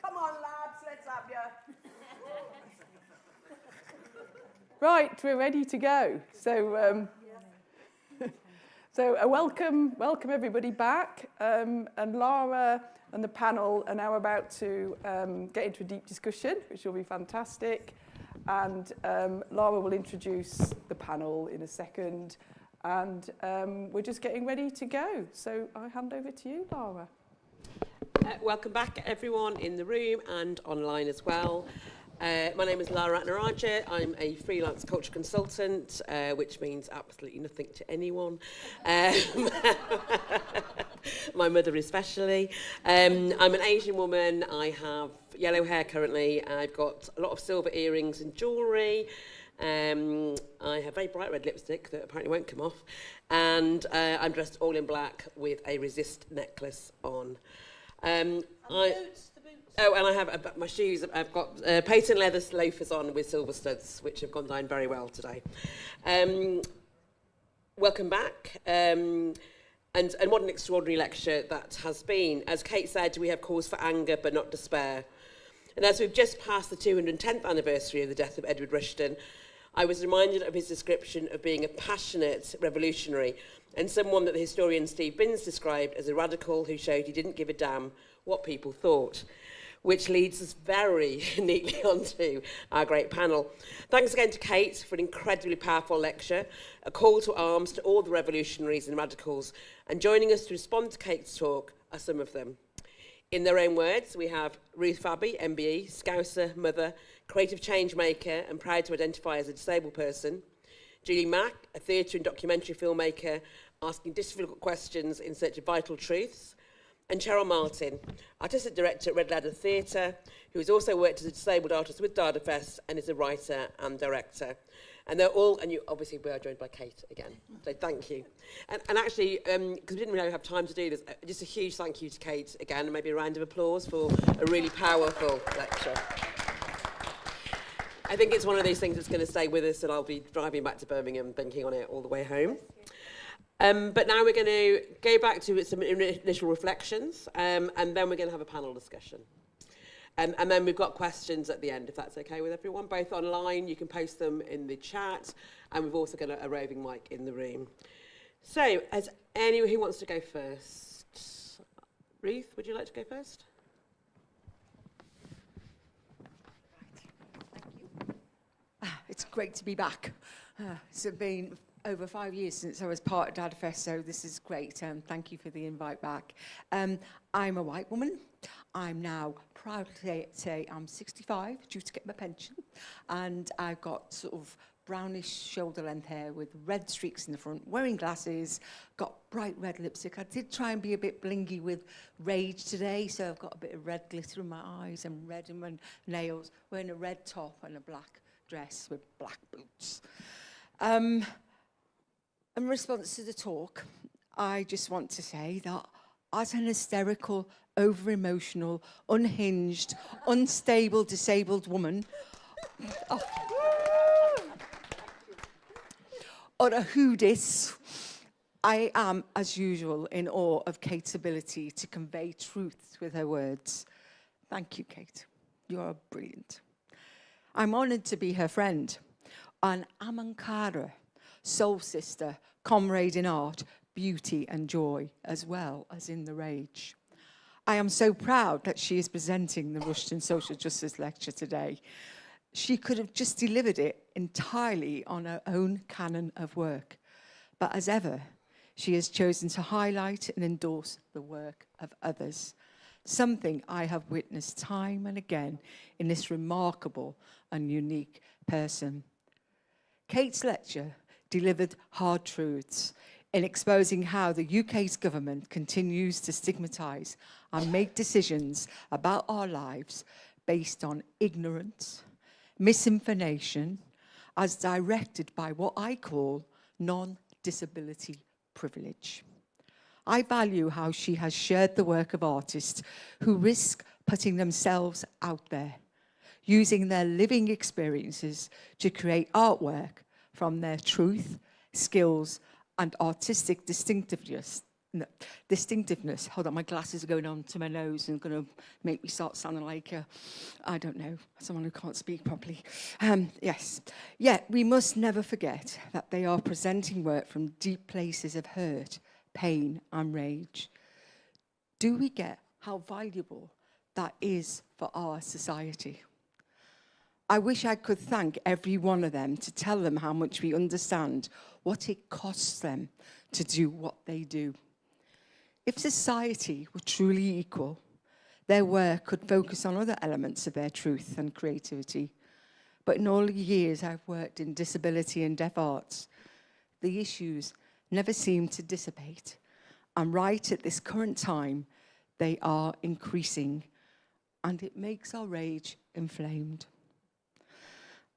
Come on, lads, let's have you. Right, we're ready to go. So, welcome everybody back. And Lara and the panel are now about to get into a deep discussion, which will be fantastic. And Lara will introduce the panel in a second. And we're just getting ready to go. So I hand over to you, Lara. Welcome back, everyone in the room and online as well. My name is Lara Ratnaraja. I'm a freelance culture consultant, which means absolutely nothing to anyone. My mother especially. I'm an Asian woman. I have yellow hair currently. I've got a lot of silver earrings and jewellery. I have very bright red lipstick that apparently won't come off. And I'm dressed all in black with a resist necklace on. The boots. Oh, and I have my shoes. I've got patent leather loafers on with silver studs, which have gone down very well today. Welcome back. And what an extraordinary lecture that has been. As Kate said, we have cause for anger, but not despair. And as we've just passed the 210th anniversary of the death of Edward Rushton, I was reminded of his description of being a passionate revolutionary and someone that the historian Steve Binns described as a radical who showed he didn't give a damn what people thought, which leads us very neatly onto our great panel. Thanks again to Kate for an incredibly powerful lecture, a call to arms to all the revolutionaries and radicals, and joining us to respond to Kate's talk are some of them. In their own words, we have Ruth Fabi, MBE, Scouser, mother, creative change maker and proud to identify as a disabled person. Julie Mack, a theatre and documentary filmmaker, asking difficult questions in search of vital truths. And Cheryl Martin, artistic director at Red Ladder Theatre, who has also worked as a disabled artist with DaDaFest and is a writer and director. And they're all, and you obviously we are joined by Kate again, so thank you. And actually, because we didn't really have time to do this, just a huge thank you to Kate again, and maybe a round of applause for a really powerful lecture. I think it's one of those things that's going to stay with us, and I'll be driving back to Birmingham thinking on it all the way home. But now we're going to go back to some initial reflections, and then we're going to have a panel discussion. And then we've got questions at the end, if that's okay with everyone, both online, you can post them in the chat, and we've also got a roving mic in the room. So, as anyone who wants to go first? Ruth, would you like to go first? It's great to be back. It's been over 5 years since I was part of DaDaFest, so this is great. Thank you for the invite back. I'm a white woman. I'm now proud to say I'm 65, due to get my pension, and I've got sort of brownish shoulder length hair with red streaks in the front, wearing glasses, got bright red lipstick. I did try and be a bit blingy with rage today, so I've got a bit of red glitter in my eyes and red in my nails, wearing a red top and a black dress with black boots. In response to the talk, I just want to say that as an hysterical, over-emotional, unhinged, unstable, disabled woman, or a hoodis, I am, as usual, in awe of Kate's ability to convey truth with her words. Thank you, Kate. You are brilliant. I'm honoured to be her friend, an Amankara, soul sister, comrade in art, beauty and joy, as well as in the rage. I am so proud that she is presenting the Rushton Social Justice Lecture today. She could have just delivered it entirely on her own canon of work. But as ever, she has chosen to highlight and endorse the work of others, something I have witnessed time and again in this remarkable and unique person. Kate's lecture delivered hard truths in exposing how the UK's government continues to stigmatise and make decisions about our lives based on ignorance, misinformation, as directed by what I call non-disability privilege. I value how she has shared the work of artists who risk putting themselves out there, using their living experiences to create artwork from their truth, skills, and artistic distinctiveness. Hold on, my glasses are going on to my nose and going to make me start sounding like I don't know, someone who can't speak properly. Yes. Yet we must never forget that they are presenting work from deep places of hurt, pain, and rage. Do we get how valuable that is for our society? I wish I could thank every one of them to tell them how much we understand what it costs them to do what they do. If society were truly equal, their work could focus on other elements of their truth and creativity. But in all the years I've worked in disability and deaf arts, the issues never seem to dissipate. And right at this current time, they are increasing, and it makes our rage inflamed.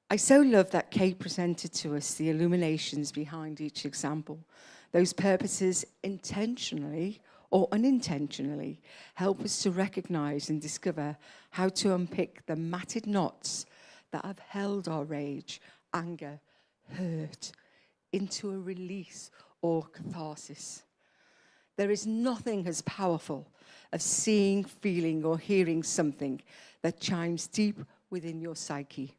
I so love that Kate presented to us the illuminations behind each example. Those purposes intentionally or unintentionally help us to recognize and discover how to unpick the matted knots that have held our rage, anger, hurt into a release or catharsis. There is nothing as powerful as seeing, feeling, or hearing something that chimes deep within your psyche.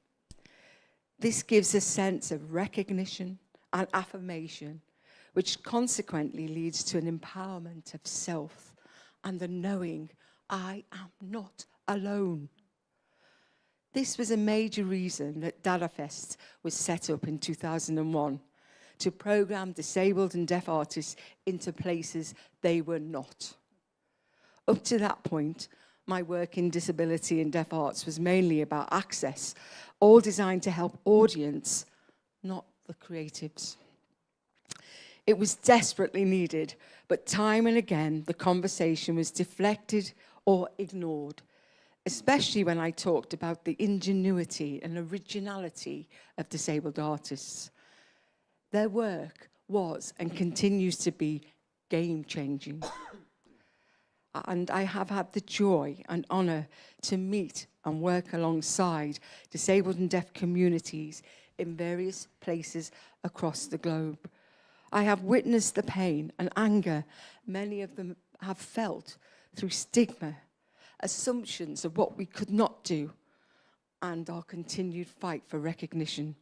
This gives a sense of recognition and affirmation, which consequently leads to an empowerment of self and the knowing I am not alone. This was a major reason that DaDaFest was set up in 2001, to program disabled and deaf artists into places they were not. Up to that point, my work in disability and deaf arts was mainly about access, all designed to help audience, not the creatives. It was desperately needed, but time and again, the conversation was deflected or ignored, especially when I talked about the ingenuity and originality of disabled artists. Their work was and continues to be game-changing. And I have had the joy and honour to meet and work alongside disabled and deaf communities in various places across the globe. I have witnessed the pain and anger many of them have felt through stigma, assumptions of what we could not do, and our continued fight for recognition.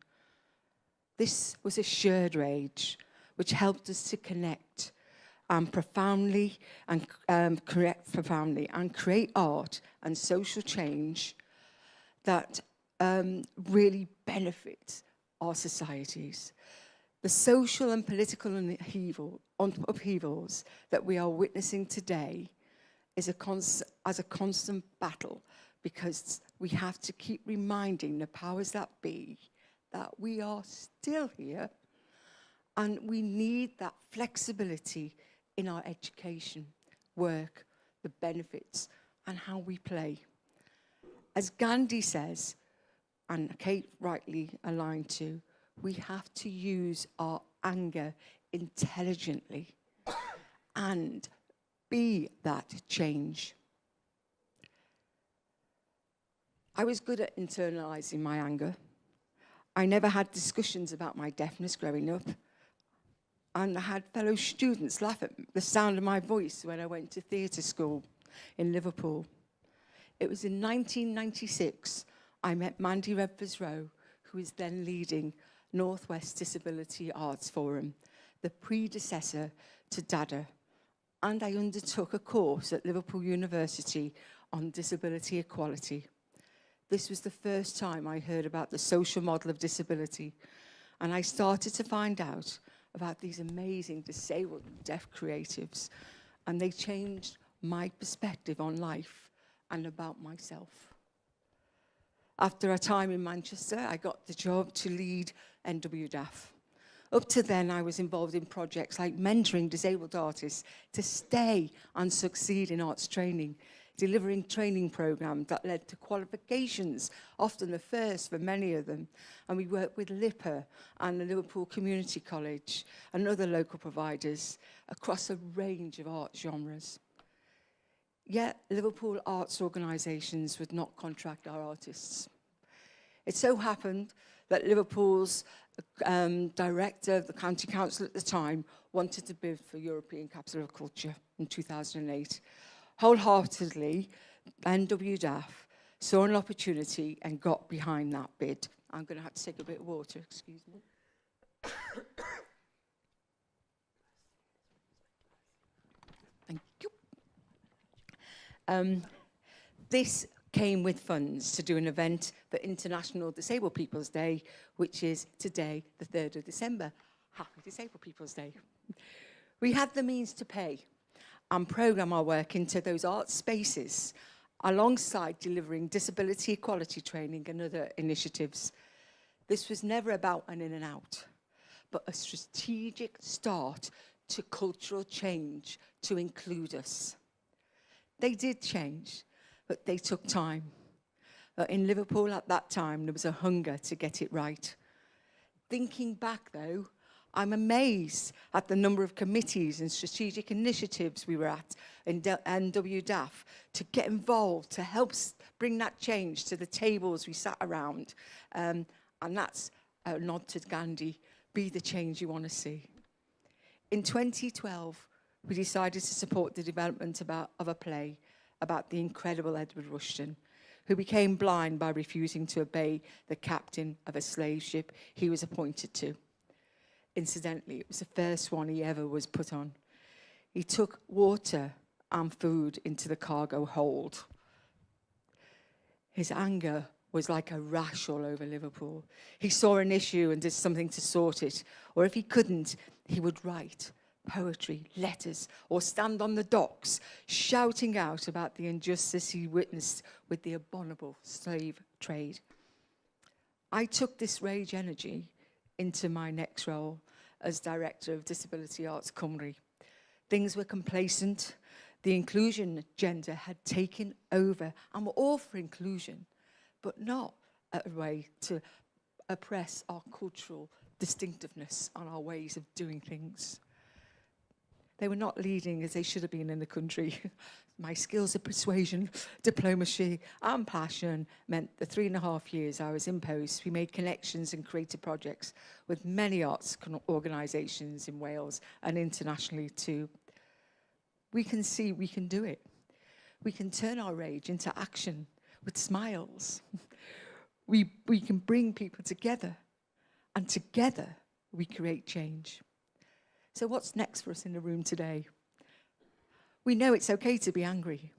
This was a shared rage, which helped us to connect profoundly and create art and social change that really benefits our societies. The social and political upheavals that we are witnessing today is a constant battle, because we have to keep reminding the powers that be that we are still here, and we need that flexibility in our education, work, the benefits, and how we play. As Gandhi says, and Kate rightly aligned to, we have to use our anger intelligently and be that change. I was good at internalizing my anger. I never had discussions about my deafness growing up. And I had fellow students laugh at the sound of my voice when I went to theatre school in Liverpool. It was in 1996 I met Mandy Redvers-Rowe, who was then leading Northwest Disability Arts Forum, the predecessor to DaDa, and I undertook a course at Liverpool University on disability equality. This was the first time I heard about the social model of disability, and I started to find out about these amazing disabled and deaf creatives, and they changed my perspective on life and about myself. After a time in Manchester, I got the job to lead DaDa. Up to then, I was involved in projects like mentoring disabled artists to stay and succeed in arts training, delivering training programs that led to qualifications, often the first for many of them. And we worked with LIPA and the Liverpool Community College and other local providers across a range of art genres. Yet, Liverpool arts organisations would not contract our artists. It so happened that Liverpool's director of the county council at the time wanted to bid for European Capital of Culture in 2008. Wholeheartedly, DaDa saw an opportunity and got behind that bid. I'm going to have to take a bit of water, excuse me. Thank you. This came with funds to do an event for International Disabled People's Day, which is today, the 3rd of December. Happy Disabled People's Day. We had the means to pay and programme our work into those art spaces, alongside delivering disability equality training and other initiatives. This was never about an in and out, but a strategic start to cultural change to include us. They did change, but they took time. In Liverpool at that time, there was a hunger to get it right. Thinking back, though, I'm amazed at the number of committees and strategic initiatives we were at in DaDa to get involved, to help bring that change to the tables we sat around. And that's a nod to Gandhi, be the change you want to see. In 2012, we decided to support the development of a play about the incredible Edward Rushton, who became blind by refusing to obey the captain of a slave ship he was appointed to. Incidentally, it was the first one he ever was put on. He took water and food into the cargo hold. His anger was like a rash all over Liverpool. He saw an issue and did something to sort it, or if he couldn't, he would write poetry, letters, or stand on the docks shouting out about the injustice he witnessed with the abominable slave trade. I took this rage energy into my next role as Director of Disability Arts Cymru. Things were complacent. The inclusion agenda had taken over, and we're all for inclusion, but not a way to oppress our cultural distinctiveness and our ways of doing things. They were not leading as they should have been in the country. My skills of persuasion, diplomacy, and passion meant the 3.5 years I was in post, we made connections and created projects with many arts organisations in Wales and internationally too. We can see we can do it. We can turn our rage into action with smiles. We can bring people together, and together we create change. So what's next for us in the room today? We know it's okay to be angry,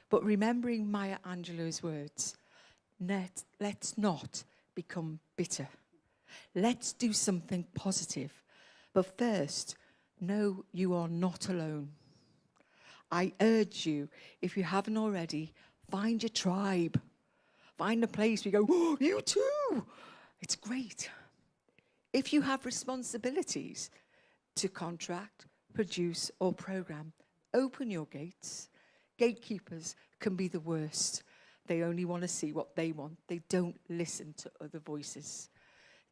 but remembering Maya Angelou's words, let's not become bitter. Let's do something positive. But first, know you are not alone. I urge you, if you haven't already, find your tribe. Find a place where you go, oh, you too. It's great. If you have responsibilities to contract, produce, or program, open your gates. Gatekeepers can be the worst. They only want to see what they want. They don't listen to other voices.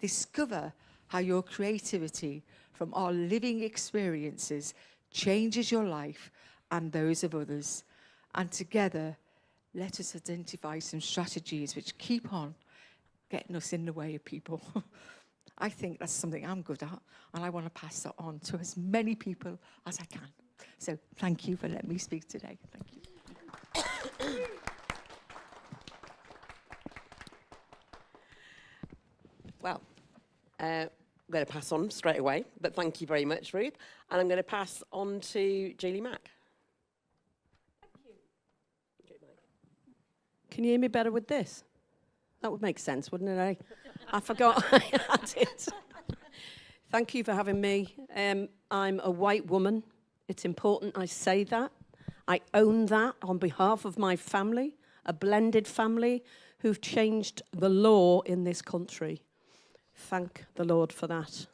Discover how your creativity from our living experiences changes your life and those of others. And together, let us identify some strategies which keep on getting us in the way of people. I think that's something I'm good at, and I want to pass that on to as many people as I can. So thank you for letting me speak today. Thank you. Well, I'm going to pass on straight away, but thank you very much, Ruth. And I'm going to pass on to Julie Mack. Can you hear me better with this? That would make sense, wouldn't it, eh? I forgot I had it. Thank you for having me. I'm a white woman. It's important I say that. I own that on behalf of my family, a blended family who've changed the law in this country. Thank the Lord for that.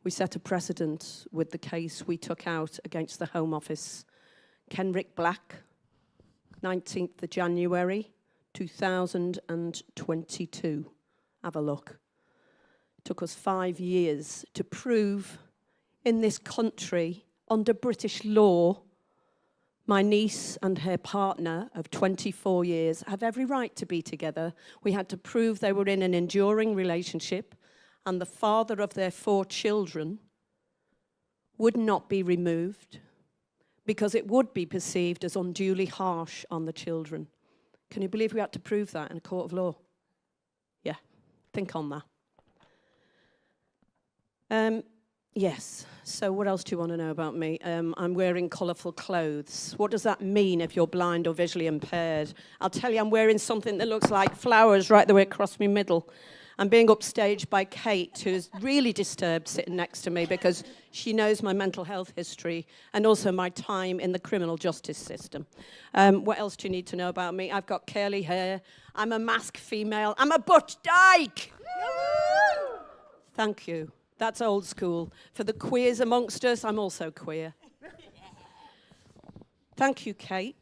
We set a precedent with the case we took out against the Home Office. Kenrick Black, 19th of January, 2022. Have a look. It took us 5 years to prove in this country, under British law, my niece and her partner of 24 years have every right to be together. We had to prove they were in an enduring relationship and the father of their 4 children would not be removed because it would be perceived as unduly harsh on the children. Can you believe we had to prove that in a court of law? Yeah, think on that. Yes, so what else do you want to know about me? I'm wearing colourful clothes. What does that mean if you're blind or visually impaired? I'll tell you, I'm wearing something that looks like flowers right the way across my middle. I'm being upstaged by Kate, who's really disturbed sitting next to me because she knows my mental health history and also my time in the criminal justice system. What else do you need to know about me? I've got curly hair. I'm a masked female. I'm a butch dyke! Thank you. That's old school. For the queers amongst us, I'm also queer. Thank you, Kate.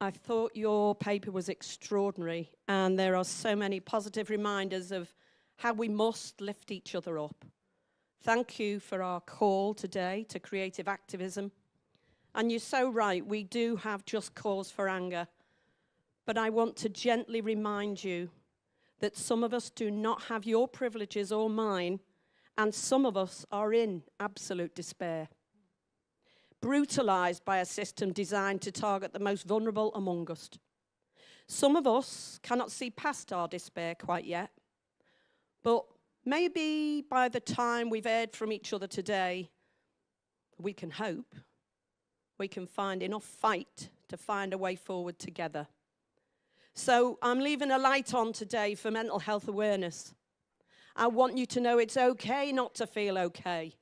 I thought your paper was extraordinary, and there are so many positive reminders of how we must lift each other up. Thank you for our call today to creative activism. And you're so right, we do have just cause for anger. But I want to gently remind you that some of us do not have your privileges or mine, and some of us are in absolute despair, brutalized by a system designed to target the most vulnerable among us. Some of us cannot see past our despair quite yet, but maybe by the time we've heard from each other today, we can hope we can find enough fight to find a way forward together. So I'm leaving a light on today for mental health awareness. I want you to know it's okay not to feel okay.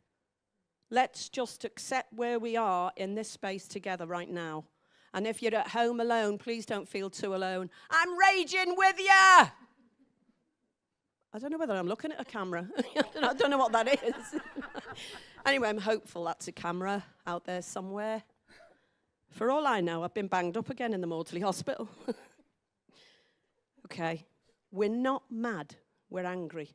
Let's just accept where we are in this space together right now. And if you're at home alone, please don't feel too alone. I'm raging with you! I don't know whether I'm looking at a camera. I don't know what that is. Anyway, I'm hopeful that's a camera out there somewhere. For all I know, I've been banged up again in the Maudsley Hospital. Okay, we're not mad, we're angry.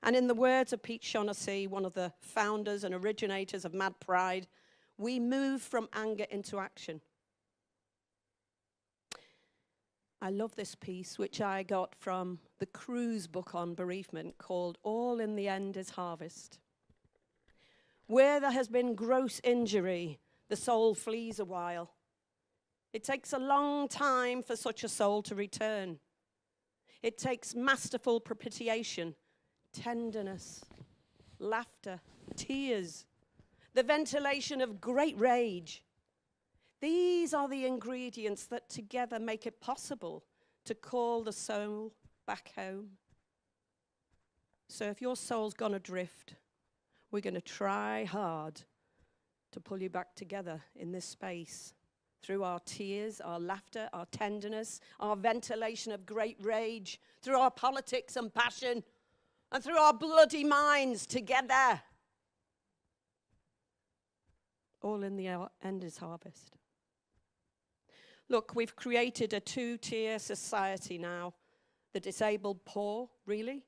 And in the words of Pete Shaughnessy, one of the founders and originators of Mad Pride, we move from anger into action. I love this piece, which I got from the Cruise book on bereavement called All in the End is Harvest. Where there has been gross injury, the soul flees a while. It takes a long time for such a soul to return. It takes masterful propitiation, tenderness, laughter, tears, the ventilation of great rage. These are the ingredients that together make it possible to call the soul back home. So if your soul's gone adrift, we're going to try hard to pull you back together in this space through our tears, our laughter, our tenderness, our ventilation of great rage, through our politics and passion, and through our bloody minds together. All in the end is harvest. Look, we've created a 2-tier society now. The disabled poor, really?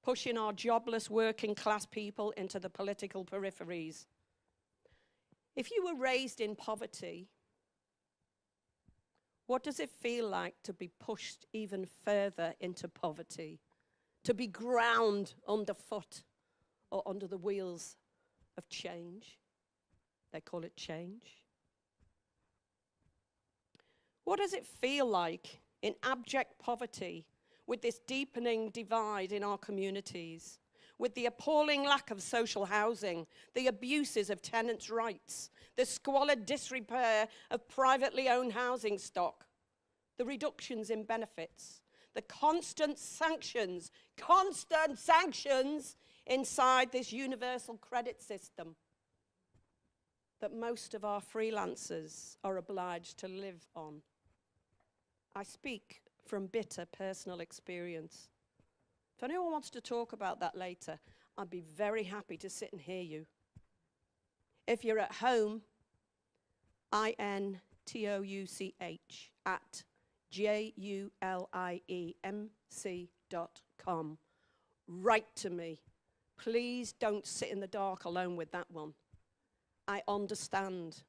Pushing our jobless working class people into the political peripheries. If you were raised in poverty, what does it feel like to be pushed even further into poverty? To be ground underfoot or under the wheels of change? They call it change. What does it feel like in abject poverty with this deepening divide in our communities? with the appalling lack of social housing, the abuses of tenants' rights, the squalid disrepair of privately owned housing stock, the reductions in benefits, the constant sanctions inside this universal credit system that most of our freelancers are obliged to live on. I speak from bitter personal experience. If anyone wants to talk about that later, I'd be very happy to sit and hear you. If you're at home, intouliemc.com. Write to me. Please don't sit in the dark alone with that one. I understand.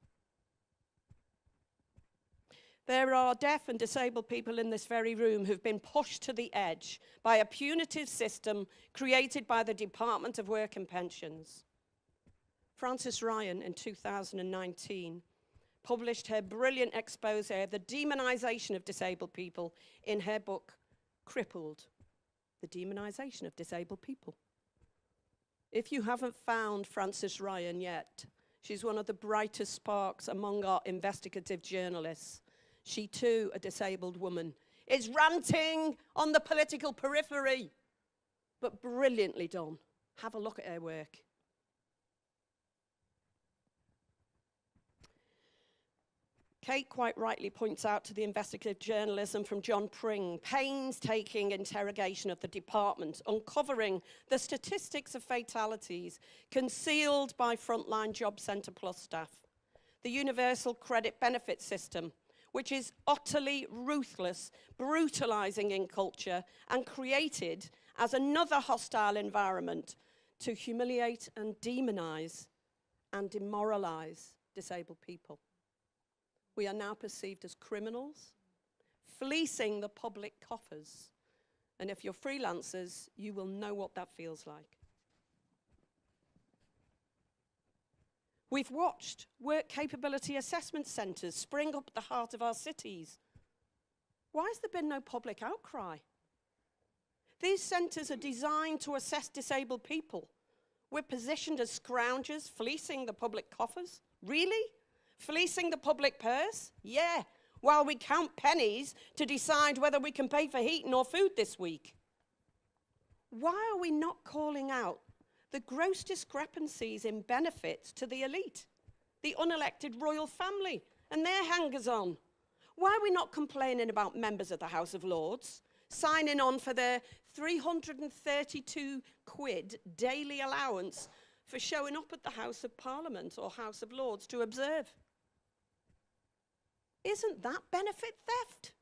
There are deaf and disabled people in this very room who've been pushed to the edge by a punitive system created by the Department of Work and Pensions. Frances Ryan, in 2019, published her brilliant expose of the demonization of disabled people in her book, Crippled, The Demonization of Disabled People. If you haven't found Frances Ryan yet, she's one of the brightest sparks among our investigative journalists. She too, a disabled woman, is ranting on the political periphery, but brilliantly done. Have a look at her work. Kate quite rightly points out to the investigative journalism from John Pring, painstaking interrogation of the department, uncovering the statistics of fatalities concealed by frontline Job Centre Plus staff, the universal credit benefit system, which is utterly ruthless, brutalizing in culture, and created as another hostile environment to humiliate and demonize and demoralize disabled people. We are now perceived as criminals, fleecing the public coffers. And if you're freelancers, you will know what that feels like. We've watched work capability assessment centres spring up at the heart of our cities. Why has there been no public outcry? These centres are designed to assess disabled people. We're positioned as scroungers, fleecing the public coffers. Really? Fleecing the public purse? Yeah, while we count pennies to decide whether we can pay for heating or food this week. Why are we not calling out the gross discrepancies in benefits to the elite, the unelected royal family and their hangers-on? Why are we not complaining about members of the House of Lords signing on for their 332 quid daily allowance for showing up at the House of Parliament or House of Lords to observe? Isn't that benefit theft?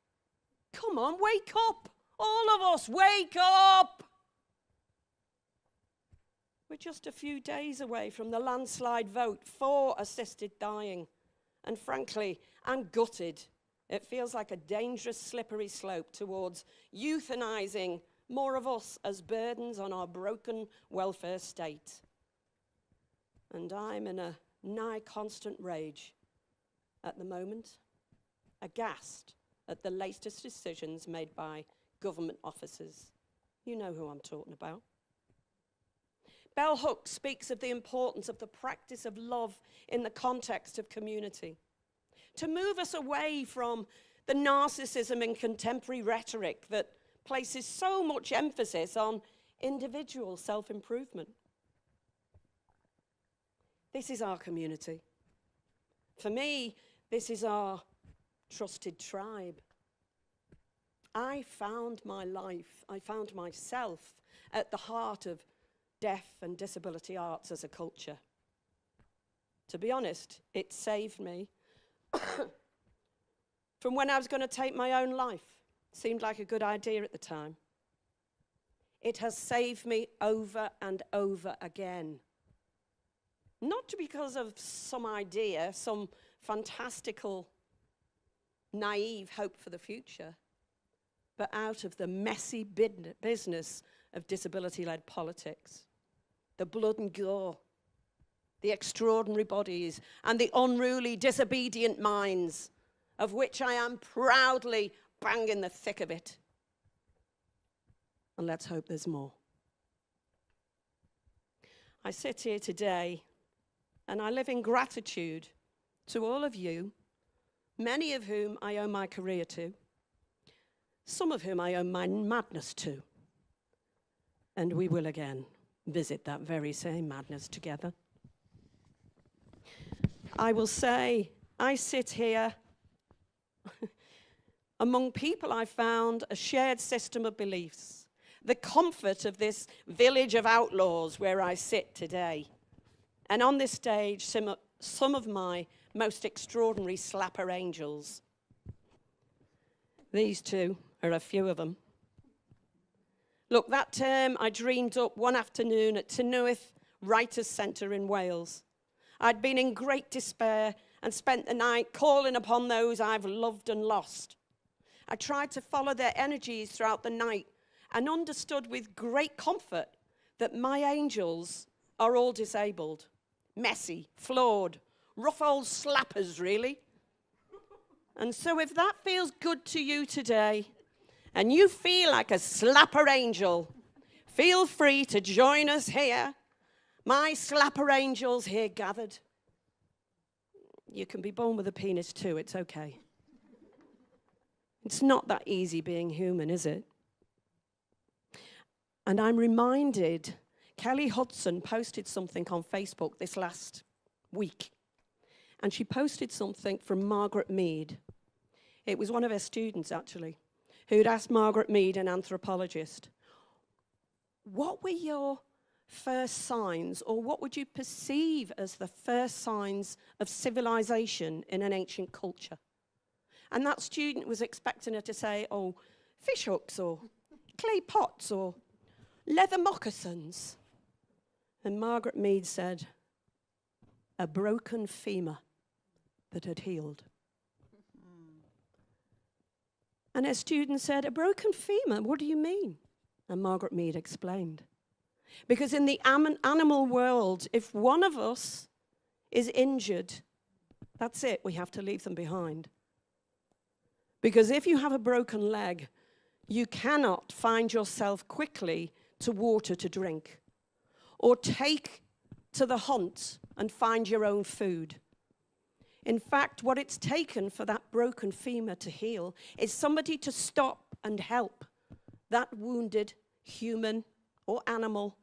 Come on, wake up. All of us, wake up. We're just a few days away from the landslide vote for assisted dying. And frankly, I'm gutted. It feels like a dangerous, slippery slope towards euthanizing more of us as burdens on our broken welfare state. And I'm in a nigh constant rage at the moment, aghast at the latest decisions made by government officers. You know who I'm talking about. Bell Hooks speaks of the importance of the practice of love in the context of community, to move us away from the narcissism in contemporary rhetoric that places so much emphasis on individual self-improvement. This is our community. For me, this is our trusted tribe. I found my life, I found myself at the heart of deaf and disability arts as a culture. To be honest, it saved me from when I was going to take my own life. Seemed like a good idea at the time. It has saved me over and over again. Not because of some idea, some fantastical, naive hope for the future, but out of the messy business of disability-led politics, the blood and gore, the extraordinary bodies, and the unruly, disobedient minds, of which I am proudly bang in the thick of it. And let's hope there's more. I sit here today and I live in gratitude to all of you, many of whom I owe my career to, some of whom I owe my madness to. And we will again visit that very same madness together. I will say, I sit here among people I found a shared system of beliefs, the comfort of this village of outlaws where I sit today. And on this stage, some of my most extraordinary slapper angels. These two are a few of them. Look, that term I dreamed up one afternoon at Tynewydd Writers' Centre in Wales. I'd been in great despair and spent the night calling upon those I've loved and lost. I tried to follow their energies throughout the night and understood with great comfort that my angels are all disabled, messy, flawed, rough old slappers, really. And so if that feels good to you today, and you feel like a slapper angel, feel free to join us here, my slapper angels here gathered. You can be born with a penis too, it's okay. It's not that easy being human, is it? And I'm reminded, Kelly Hudson posted something on Facebook this last week. And she posted something from Margaret Mead. It was one of her students, actually, who'd asked Margaret Mead, an anthropologist, what were your first signs, or what would you perceive as the first signs of civilization in an ancient culture? And that student was expecting her to say, oh, fish hooks, or clay pots, or leather moccasins. And Margaret Mead said, a broken femur that had healed. And her student said, a broken femur, what do you mean? And Margaret Mead explained. Because in the animal world, if one of us is injured, that's it, we have to leave them behind. Because if you have a broken leg, you cannot find yourself quickly to water to drink, or take to the hunt and find your own food. In fact, what it's taken for that broken femur to heal is somebody to stop and help that wounded human or animal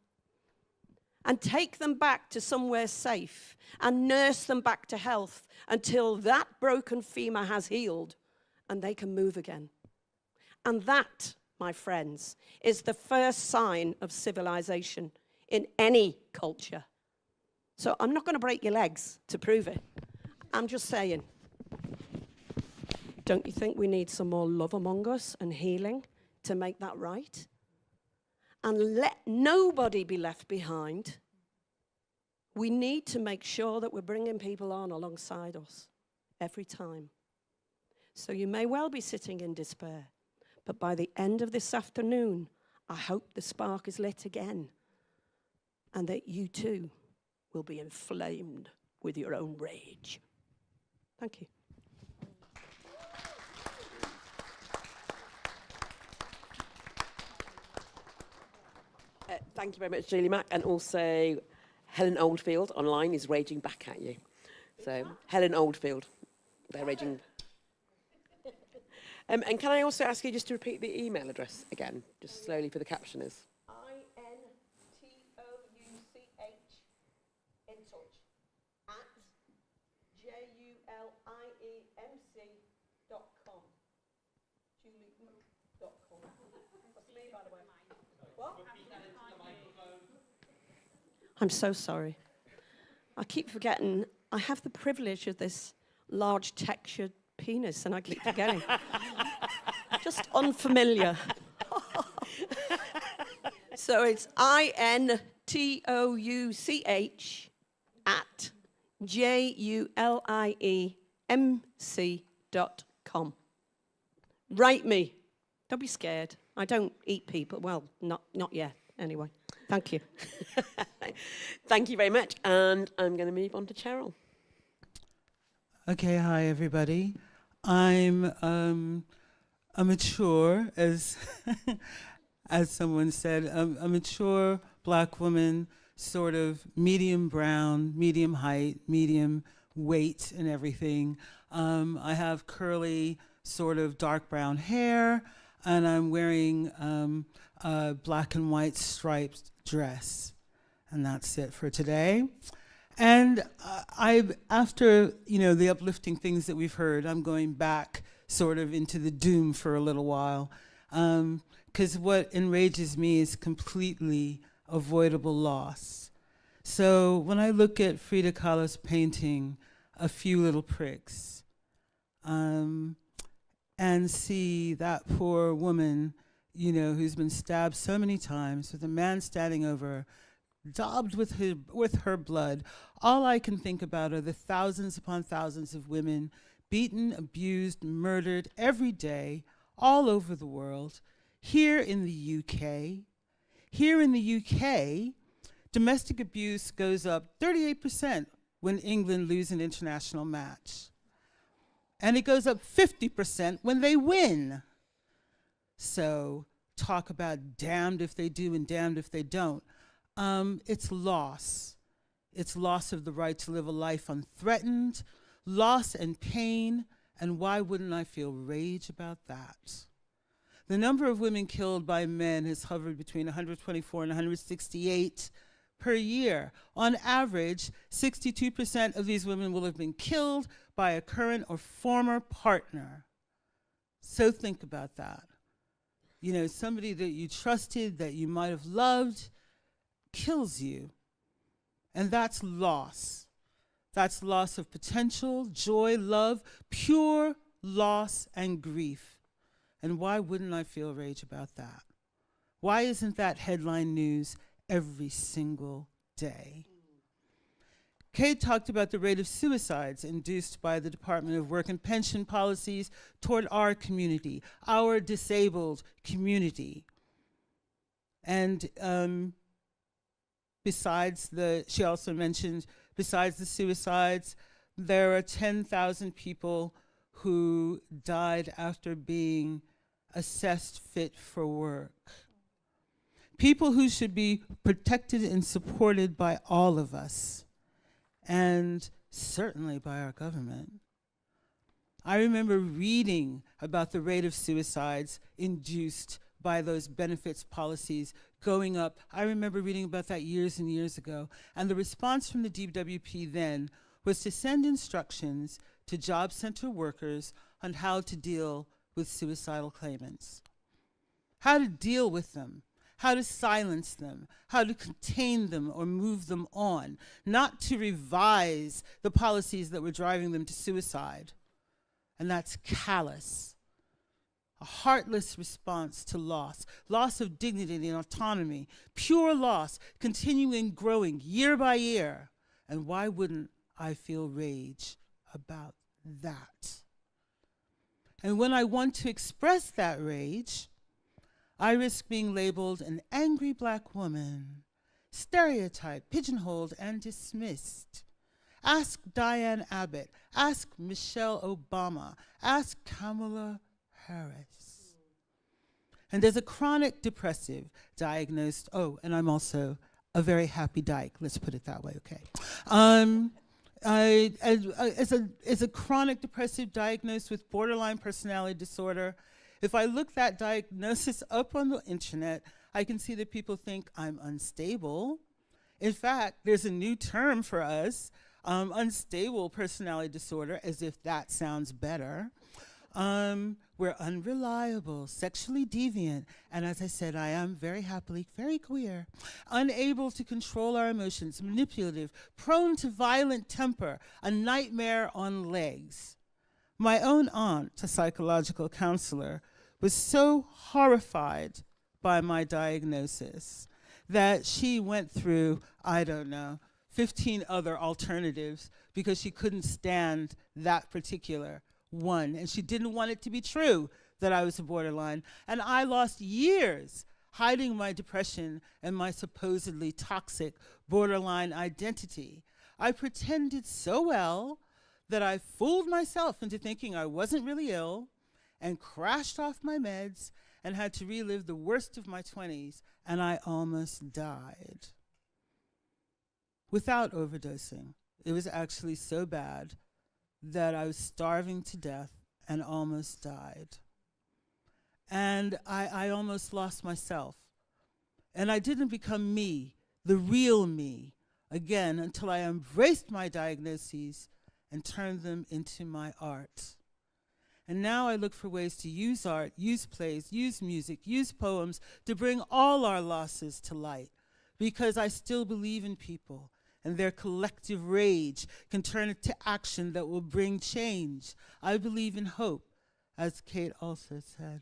and take them back to somewhere safe and nurse them back to health until that broken femur has healed and they can move again. And that, my friends, is the first sign of civilization in any culture. So I'm not going to break your legs to prove it. I'm just saying, don't you think we need some more love among us and healing to make that right? And let nobody be left behind. We need to make sure that we're bringing people on alongside us every time. So you may well be sitting in despair, but by the end of this afternoon, I hope the spark is lit again and that you too will be inflamed with your own rage. Thank you. Thank you very much, Julie Mack. And also, Helen Oldfield online is raging back at you. So, Helen Oldfield, they're raging. And can I also ask you just to repeat the email address again, just slowly for the captioners? INTOUCH in touch at JULIEMC.com. JulieMc.com. That's me, by the way. What? I'm so sorry. I keep forgetting I have the privilege of this large textured penis, and I keep forgetting. Just unfamiliar. So it's INTOUCH at JULIEMC.com. Write me. Don't be scared. I don't eat people. Well, not yet, anyway. Thank you. Thank you very much. And I'm going to move on to Cheryl. Okay, hi everybody. I'm a mature, as as someone said, a mature black woman sort of medium brown, medium height, medium weight and everything. I have curly, sort of dark brown hair, and I'm wearing a black and white striped dress. And that's it for today. And after, the uplifting things that we've heard, I'm going back sort of into the doom for a little while. Because what enrages me is completely avoidable loss. So when I look at Frida Kahlo's painting, A Few Little Pricks, and see that poor woman, who's been stabbed so many times with a man standing over her, daubed with her blood, all I can think about are the thousands upon thousands of women beaten, abused, murdered every day all over the world. Here in the UK, domestic abuse goes up 38% when England lose an international match. And it goes up 50% when they win. So talk about damned if they do and damned if they don't. It's loss. It's loss of the right to live a life unthreatened, loss and pain, and why wouldn't I feel rage about that? The number of women killed by men has hovered between 124 and 168 per year. On average, 62% of these women will have been killed by a current or former partner. So think about that. Somebody that you trusted, that you might have loved, kills you. And that's loss. That's loss of potential, joy, love, pure loss and grief. And why wouldn't I feel rage about that? Why isn't that headline news every single day? Kate talked about the rate of suicides induced by the Department of Work and Pension policies toward our community, our disabled community. And she also mentioned, besides the suicides, there are 10,000 people who died after being assessed fit for work. People who should be protected and supported by all of us, and certainly by our government. I remember reading about the rate of suicides induced by those benefits policies going up. I remember reading about that years and years ago. And the response from the DWP then was to send instructions to job center workers on how to deal with suicidal claimants, how to deal with them, how to silence them, how to contain them or move them on, not to revise the policies that were driving them to suicide. And that's callous. A heartless response to loss of dignity and autonomy, pure loss, continuing growing year by year. And why wouldn't I feel rage about that? And when I want to express that rage, I risk being labeled an angry black woman, stereotyped, pigeonholed, and dismissed. Ask Diane Abbott, ask Michelle Obama, ask Kamala Harris. And there's a chronic depressive diagnosed, and I'm also a very happy dyke, let's put it that way, okay. As a chronic depressive diagnosed with borderline personality disorder, if I look that diagnosis up on the internet, I can see that people think I'm unstable. In fact, there's a new term for us, unstable personality disorder, as if that sounds better. We're unreliable, sexually deviant, and as I said, I am very happily very queer, unable to control our emotions, manipulative, prone to violent temper, a nightmare on legs. My own aunt, a psychological counselor, was so horrified by my diagnosis that she went through, 15 other alternatives because she couldn't stand that particular one. And she didn't want it to be true that I was a borderline. And I lost years hiding my depression and my supposedly toxic borderline identity. I pretended so well that I fooled myself into thinking I wasn't really ill and crashed off my meds and had to relive the worst of my 20s, and I almost died. without overdosing. It was actually so bad that I was starving to death and almost died. And I almost lost myself. And I didn't become me, the real me, again, until I embraced my diagnoses and turned them into my art. And now I look for ways to use art, use plays, use music, use poems to bring all our losses to light, because I still believe in people, and their collective rage can turn into action that will bring change. I believe in hope, as Kate also said.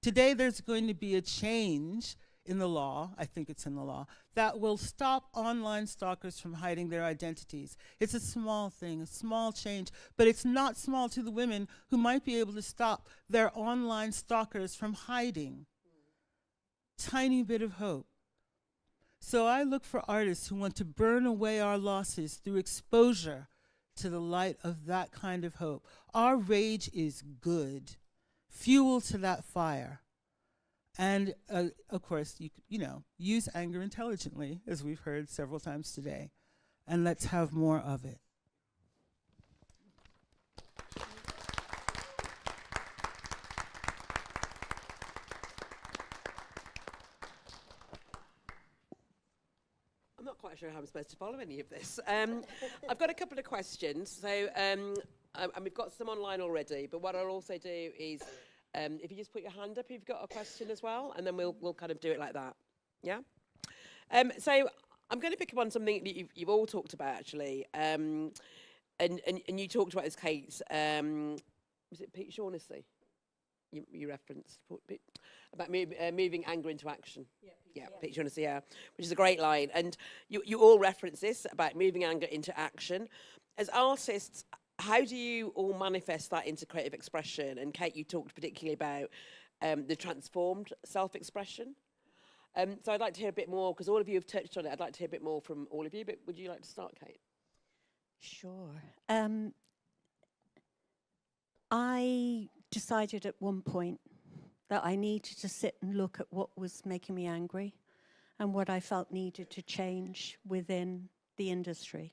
Today there's going to be a change in the law, I think it's in the law, that will stop online stalkers from hiding their identities. It's a small thing, a small change, but it's not small to the women who might be able to stop their online stalkers from hiding. Tiny bit of hope. So I look for artists who want to burn away our losses through exposure to the light of that kind of hope. Our rage is good. Fuel to that fire. And of course, you know, use anger intelligently, as we've heard several times today. And let's have more of it. I'm not quite sure how I'm supposed to follow any of this. I've got a couple of questions. So, and we've got some online already, but what I'll also do is, if you just put your hand up if you've got a question as well, and then we'll kind of do it like that. Yeah? So I'm going to pick up on something that you've all talked about, actually. And you talked about this, Kate. Was it Pete Shaughnessy? You referenced about moving anger into action. Yeah, Pete Shaughnessy, yeah, which is a great line. And you all reference this about moving anger into action. As artists, how do you all manifest that into creative expression? And Kate, you talked particularly about the transformed self-expression. So I'd like to hear a bit more, because all of you have touched on it. I'd like to hear a bit more from all of you, but would you like to start, Kate? Sure. I decided at one point that I needed to sit and look at what was making me angry and what I felt needed to change within the industry.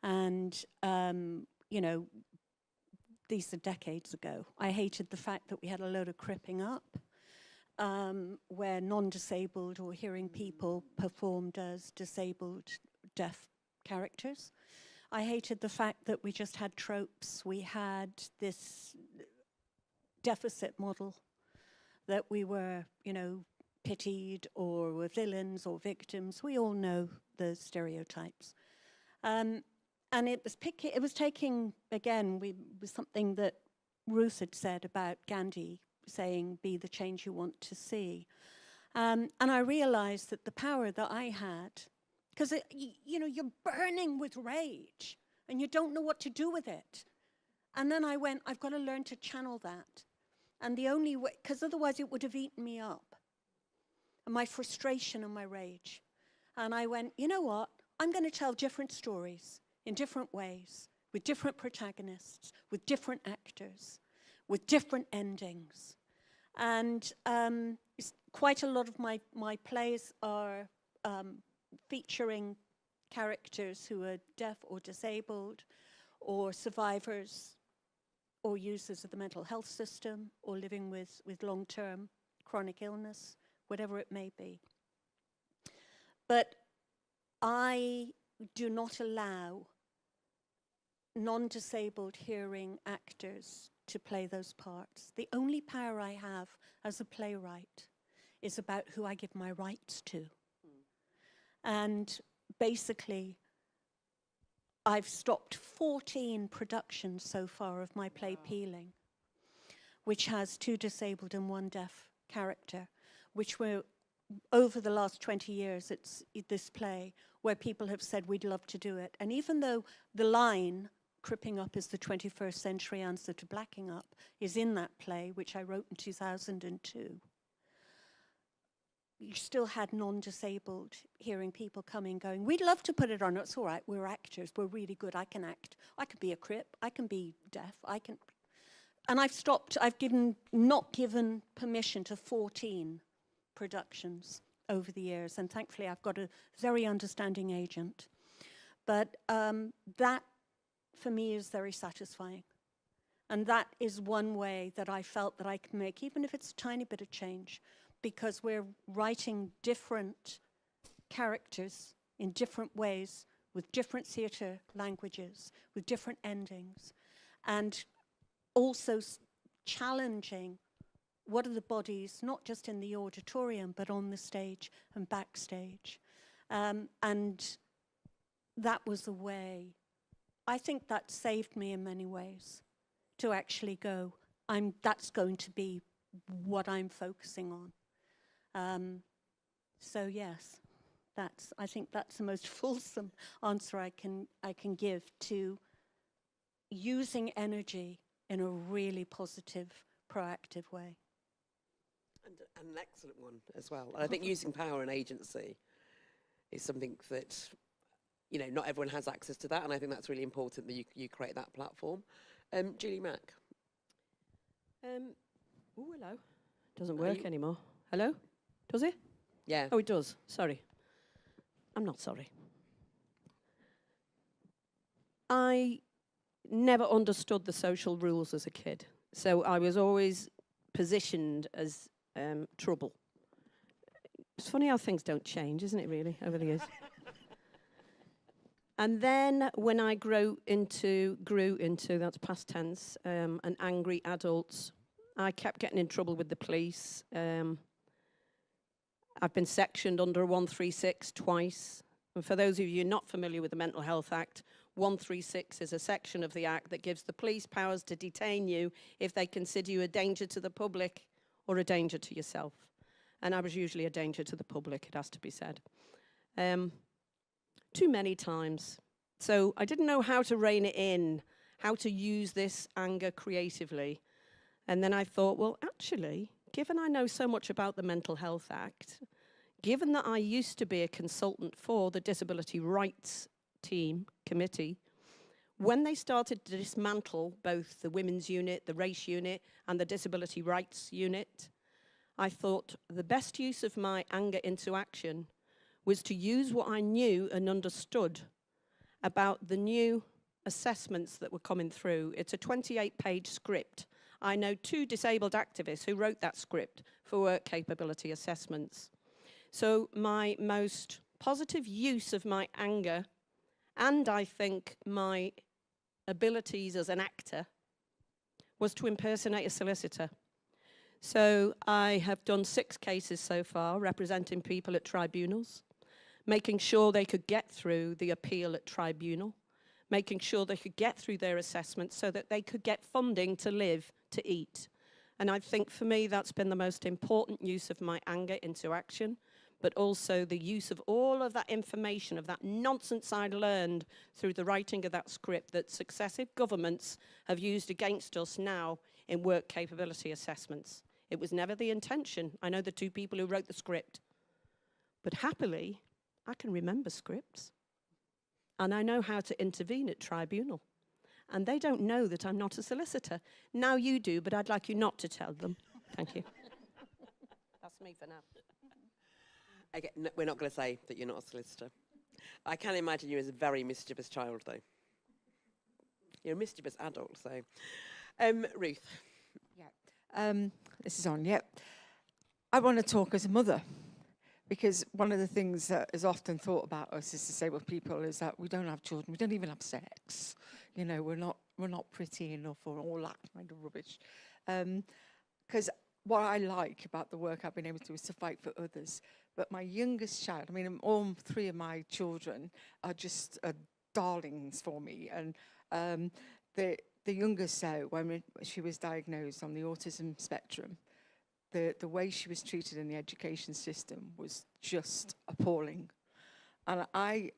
And, you know, these are decades ago. I hated the fact that we had a load of cripping up, where non-disabled or hearing people performed as disabled, deaf characters. I hated the fact that we just had tropes. We had this deficit model that we were, you know, pitied or were villains or victims. We all know the stereotypes. And it was taking, again, was something that Ruth had said about Gandhi saying, be the change you want to see. And I realized that the power that I had, because, you know, you're burning with rage and you don't know what to do with it. And then I went, I've got to learn to channel that. And the only way, because otherwise it would have eaten me up, and my frustration and my rage. And I went, you know what? I'm going to tell different stories in different ways, with different protagonists, with different actors, with different endings. And quite a lot of my plays are featuring characters who are deaf or disabled, or survivors, or users of the mental health system, or living with long-term chronic illness, whatever it may be. But I do not allow non-disabled hearing actors to play those parts. The only power I have as a playwright is about who I give my rights to. And basically, I've stopped 14 productions so far of my play Peeling, which has 2 disabled and 1 deaf character, which were, over the last 20 years, it's this play where people have said, we'd love to do it. And even though the line, cripping up is the 21st century answer to blacking up, is in that play, which I wrote in 2002, you still had non-disabled hearing people coming, going, we'd love to put it on. It's all right, we're actors, we're really good, I can act. I can be a crip, I can be deaf, I can... And I've not given permission to 14 productions over the years, and thankfully I've got a very understanding agent. But that, for me, is very satisfying. And that is one way that I felt that I can make, even if it's a tiny bit of change, because we're writing different characters in different ways, with different theatre languages, with different endings, and also challenging what are the bodies, not just in the auditorium, but on the stage and backstage. And that was a way, I think that saved me in many ways, to actually go, that's going to be what I'm focusing on. So yes, I think that's the most fulsome answer I can give to using energy in a really positive, proactive way. And an excellent one as well. And I think using power and agency is something that, you know, not everyone has access to that, and I think that's really important that you create that platform. Julie Mack. Oh, hello. Doesn't work anymore. Hello? Does it? Yeah. Oh, it does. Sorry. I'm not sorry. I never understood the social rules as a kid, so I was always positioned as trouble. It's funny how things don't change, isn't it, really, over the years? And then when I grew into, that's past tense, an angry adult, I kept getting in trouble with the police. I've been sectioned under 136 twice. And for those of you not familiar with the Mental Health Act, 136 is a section of the Act that gives the police powers to detain you if they consider you a danger to the public or a danger to yourself. And I was usually a danger to the public, it has to be said. Too many times. So I didn't know how to rein it in, how to use this anger creatively. And then I thought, well, actually, given I know so much about the Mental Health Act, given that I used to be a consultant for the Disability Rights Committee, when they started to dismantle both the Women's Unit, the Race Unit, and the Disability Rights Unit, I thought the best use of my anger into action was to use what I knew and understood about the new assessments that were coming through. It's a 28-page script. I know 2 disabled activists who wrote that script for work capability assessments. So my most positive use of my anger, and I think my abilities as an actor, was to impersonate a solicitor. So I have done 6 cases so far, representing people at tribunals, making sure they could get through the appeal at tribunal, making sure they could get through their assessment so that they could get funding to live, to eat. And I think for me that's been the most important use of my anger into action, but also the use of all of that information, of that nonsense I'd learned through the writing of that script that successive governments have used against us now in work capability assessments. It was never the intention. I know the 2 people who wrote the script. But happily, I can remember scripts. And I know how to intervene at tribunal. And they don't know that I'm not a solicitor. Now you do, but I'd like you not to tell them. Thank you. That's me for now. Again, no, we're not going to say that you're not a solicitor. I can imagine you as a very mischievous child, though. You're a mischievous adult, so. Ruth. Yeah. This is on, yep. I want to talk as a mother, because one of the things that is often thought about us as disabled people is that we don't have children, we don't even have sex. You know, we're not pretty enough, or all that kind of rubbish. Because what I like about the work I've been able to do is to fight for others. But my youngest child, I mean, all 3 of my children are just darlings for me. And the youngest, when she was diagnosed on the autism spectrum, the way she was treated in the education system was just appalling. And I've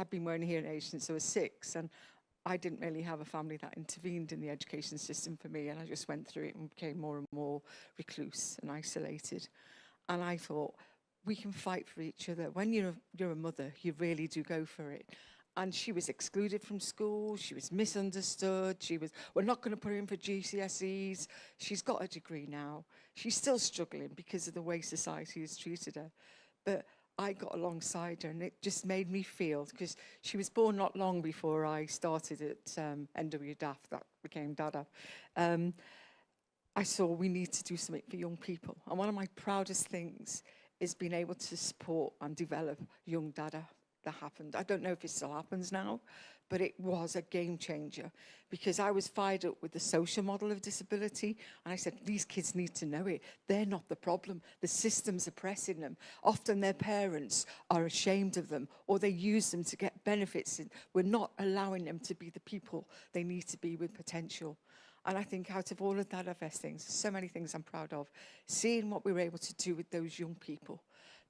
been wearing a hearing aid since I was 6, and I didn't really have a family that intervened in the education system for me, and I just went through it and became more and more recluse and isolated. And I thought, we can fight for each other. When you're a mother, you really do go for it. And she was excluded from school, she was misunderstood, we're not going to put her in for GCSEs. She's got a degree now. She's still struggling because of the way society has treated her. But I got alongside her, and it just made me feel, because she was born not long before I started at NWDAF, that became DaDa. I saw we need to do something for young people. And one of my proudest things is being able to support and develop young DaDa. That happened. I don't know if it still happens now, but it was a game changer, because I was fired up with the social model of disability, and I said, these kids need to know it. They're not the problem. The system's oppressing them. Often their parents are ashamed of them, or they use them to get benefits. We're not allowing them to be the people they need to be with potential. And I think out of all of DaDaFest things, so many things I'm proud of, seeing what we were able to do with those young people.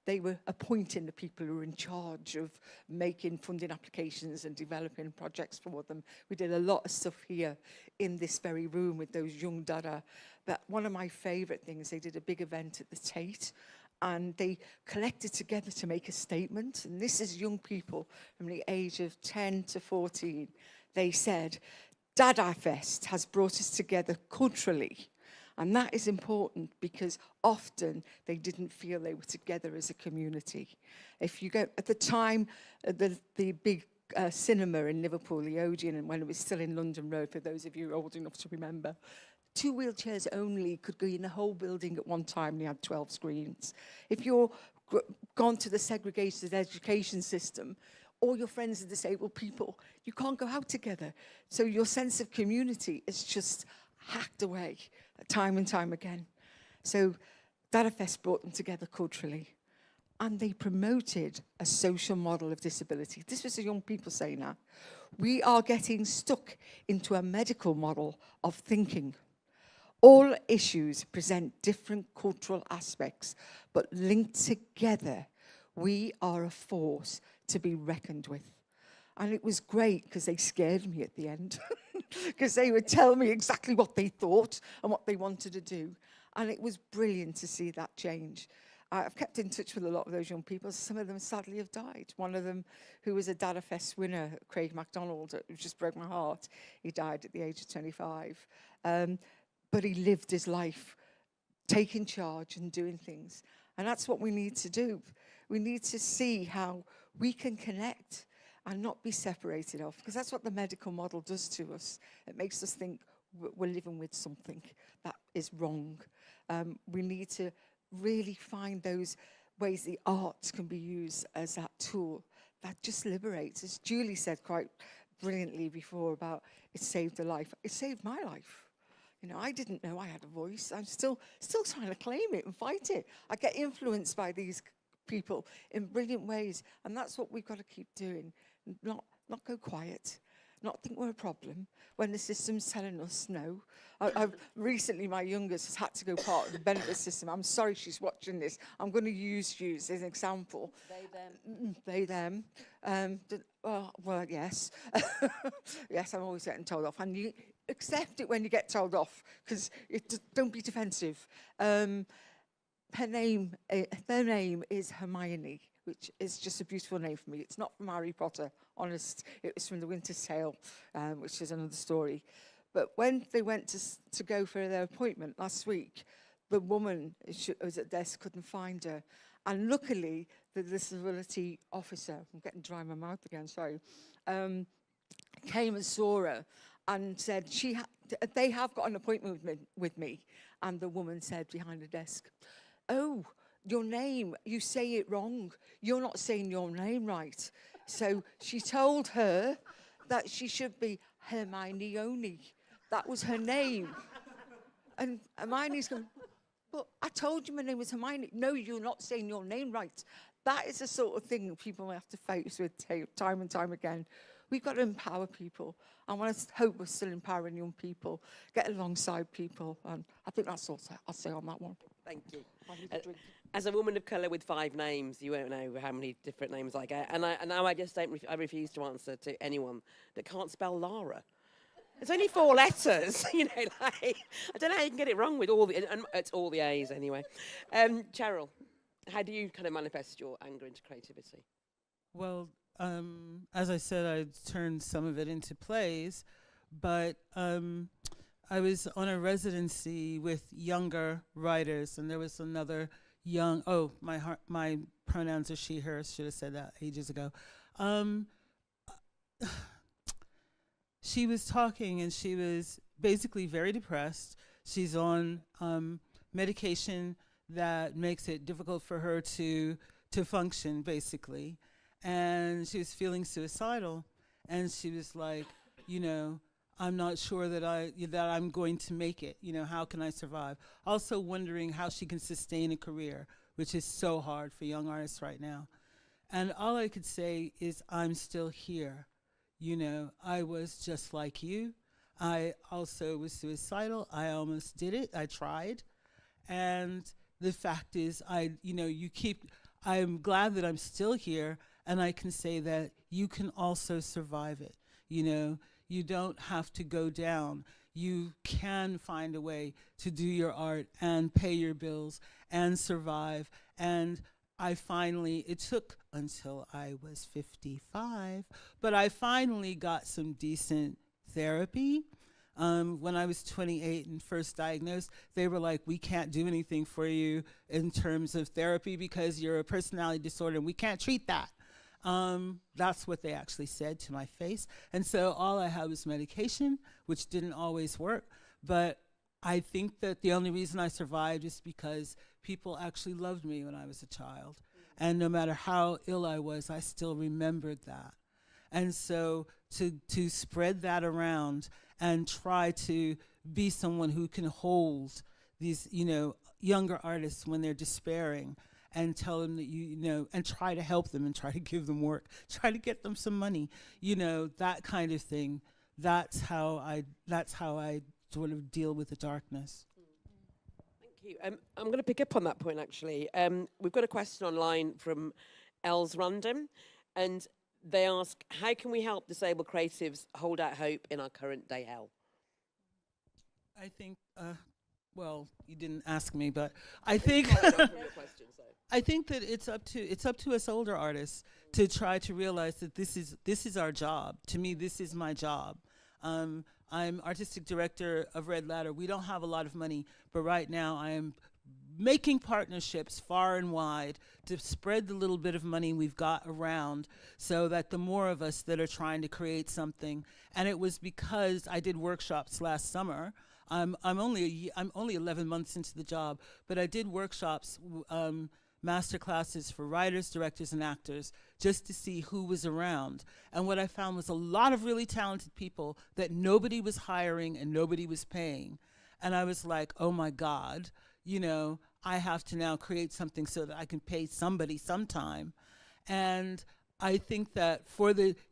They were appointing the people who were in charge of making funding applications and developing projects for them. We did a lot of stuff here in this very room with those young DaDa. But one of my favourite things, they did a big event at the Tate, and they collected together to make a statement. And this is young people from the age of 10 to 14. They said, DaDaFest has brought us together culturally. And that is important, because often they didn't feel they were together as a community. If you go, at the time, the big cinema in Liverpool, the Odeon, and when it was still in London Road, for those of you old enough to remember, 2 wheelchairs only could go in the whole building at one time. They had 12 screens. If you're gone to the segregated education system, all your friends are disabled people. You can't go out together. So your sense of community is just hacked away time and time again. So DaDaFest brought them together culturally, and they promoted a social model of disability. This was the young people saying that. We are getting stuck into a medical model of thinking. All issues present different cultural aspects, but linked together, we are a force to be reckoned with. And it was great, because they scared me at the end, because they would tell me exactly what they thought and what they wanted to do. And it was brilliant to see that change. I've kept in touch with a lot of those young people. Some of them sadly have died. One of them, who was a DaDaFest winner, Craig MacDonald, it just broke my heart. He died at the age of 25. But he lived his life taking charge and doing things. And that's what we need to do. We need to see how we can connect and not be separated off, because that's what the medical model does to us. It makes us think we're living with something that is wrong. We need to really find those ways the arts can be used as that tool that just liberates. As Julie said quite brilliantly before about it saved a life. It saved my life. You know, I didn't know I had a voice. I'm still trying to claim it and fight it. I get influenced by these people in brilliant ways, and that's what we've got to keep doing. Not go quiet, not think we're a problem when the system's telling us no. I've recently, my youngest has had to go part of the benefit system. I'm sorry she's watching this. I'm going to use you as an example. They, them. Well, yes. Yes, I'm always getting told off. And you accept it when you get told off, because don't be defensive. Their name is Hermione, which is just a beautiful name for me. It's not from Harry Potter, honest. It was from The Winter's Tale, which is another story. But when they went to go for their appointment last week, the woman who was at desk couldn't find her. And luckily, the disability officer, I'm getting dry in my mouth again, sorry, came and saw her and said, they have got an appointment with me. And the woman said behind the desk, oh, your name, you say it wrong. You're not saying your name right. So she told her that she should be Hermione. That was her name. And Hermione's going, but I told you my name was Hermione. No, you're not saying your name right. That is the sort of thing that people have to face with time and time again. We've got to empower people. I want to hope we're still empowering young people, get alongside people. And I think that's all I'll say on that one. Thank you. As a woman of colour with 5 names, you won't know how many different names I get. And now I just don't. I refuse to answer to anyone that can't spell Lara. It's only 4 letters, you know. Like, I don't know how you can get it wrong with all the. And it's all the A's anyway. Cheryl, how do you kind of manifest your anger into creativity? Well, as I said, I turned some of it into plays, but I was on a residency with younger writers, and there was another my pronouns are she, her. Should have said that ages ago. She was talking, and she was basically very depressed. She's on medication that makes it difficult for her to function, basically. And she was feeling suicidal. And she was like, you know, I'm not sure that I'm going to make it. You know, how can I survive? Also wondering how she can sustain a career, which is so hard for young artists right now. And all I could say is, I'm still here. You know, I was just like you. I also was suicidal. I almost did it. I tried. And the fact is, I'm glad that I'm still here, and I can say that you can also survive it. You know, you don't have to go down. You can find a way to do your art and pay your bills and survive. And it took until I was 55, but I finally got some decent therapy. When I was 28 and first diagnosed, they were like, we can't do anything for you in terms of therapy because you're a personality disorder and we can't treat that. That's what they actually said to my face. And so all I had was medication, which didn't always work. But I think that the only reason I survived is because people actually loved me when I was a child. And no matter how ill I was, I still remembered that. And so to spread that around and try to be someone who can hold these, you know, younger artists when they're despairing, and tell them that you know, and try to help them and try to give them work, try to get them some money, you know, that kind of thing. That's how I sort of deal with the darkness. Thank you. I'm going to pick up on that point, actually. We've got a question online from Els Random, and they ask, how can we help disabled creatives hold out hope in our current day hell? I think, well, you didn't ask me, but I think I think that it's up to us older artists to try to realize that this is our job. To me, this is my job. I'm artistic director of Red Ladder. We don't have a lot of money, but right now I am making partnerships far and wide to spread the little bit of money we've got around, so that the more of us that are trying to create something. And it was because I did workshops last summer. I'm only 11 months into the job, but I did workshops, master classes for writers, directors, and actors, just to see who was around. And what I found was a lot of really talented people that nobody was hiring and nobody was paying. And I was like, oh my God, you know, I have to now create something so that I can pay somebody sometime. And I think that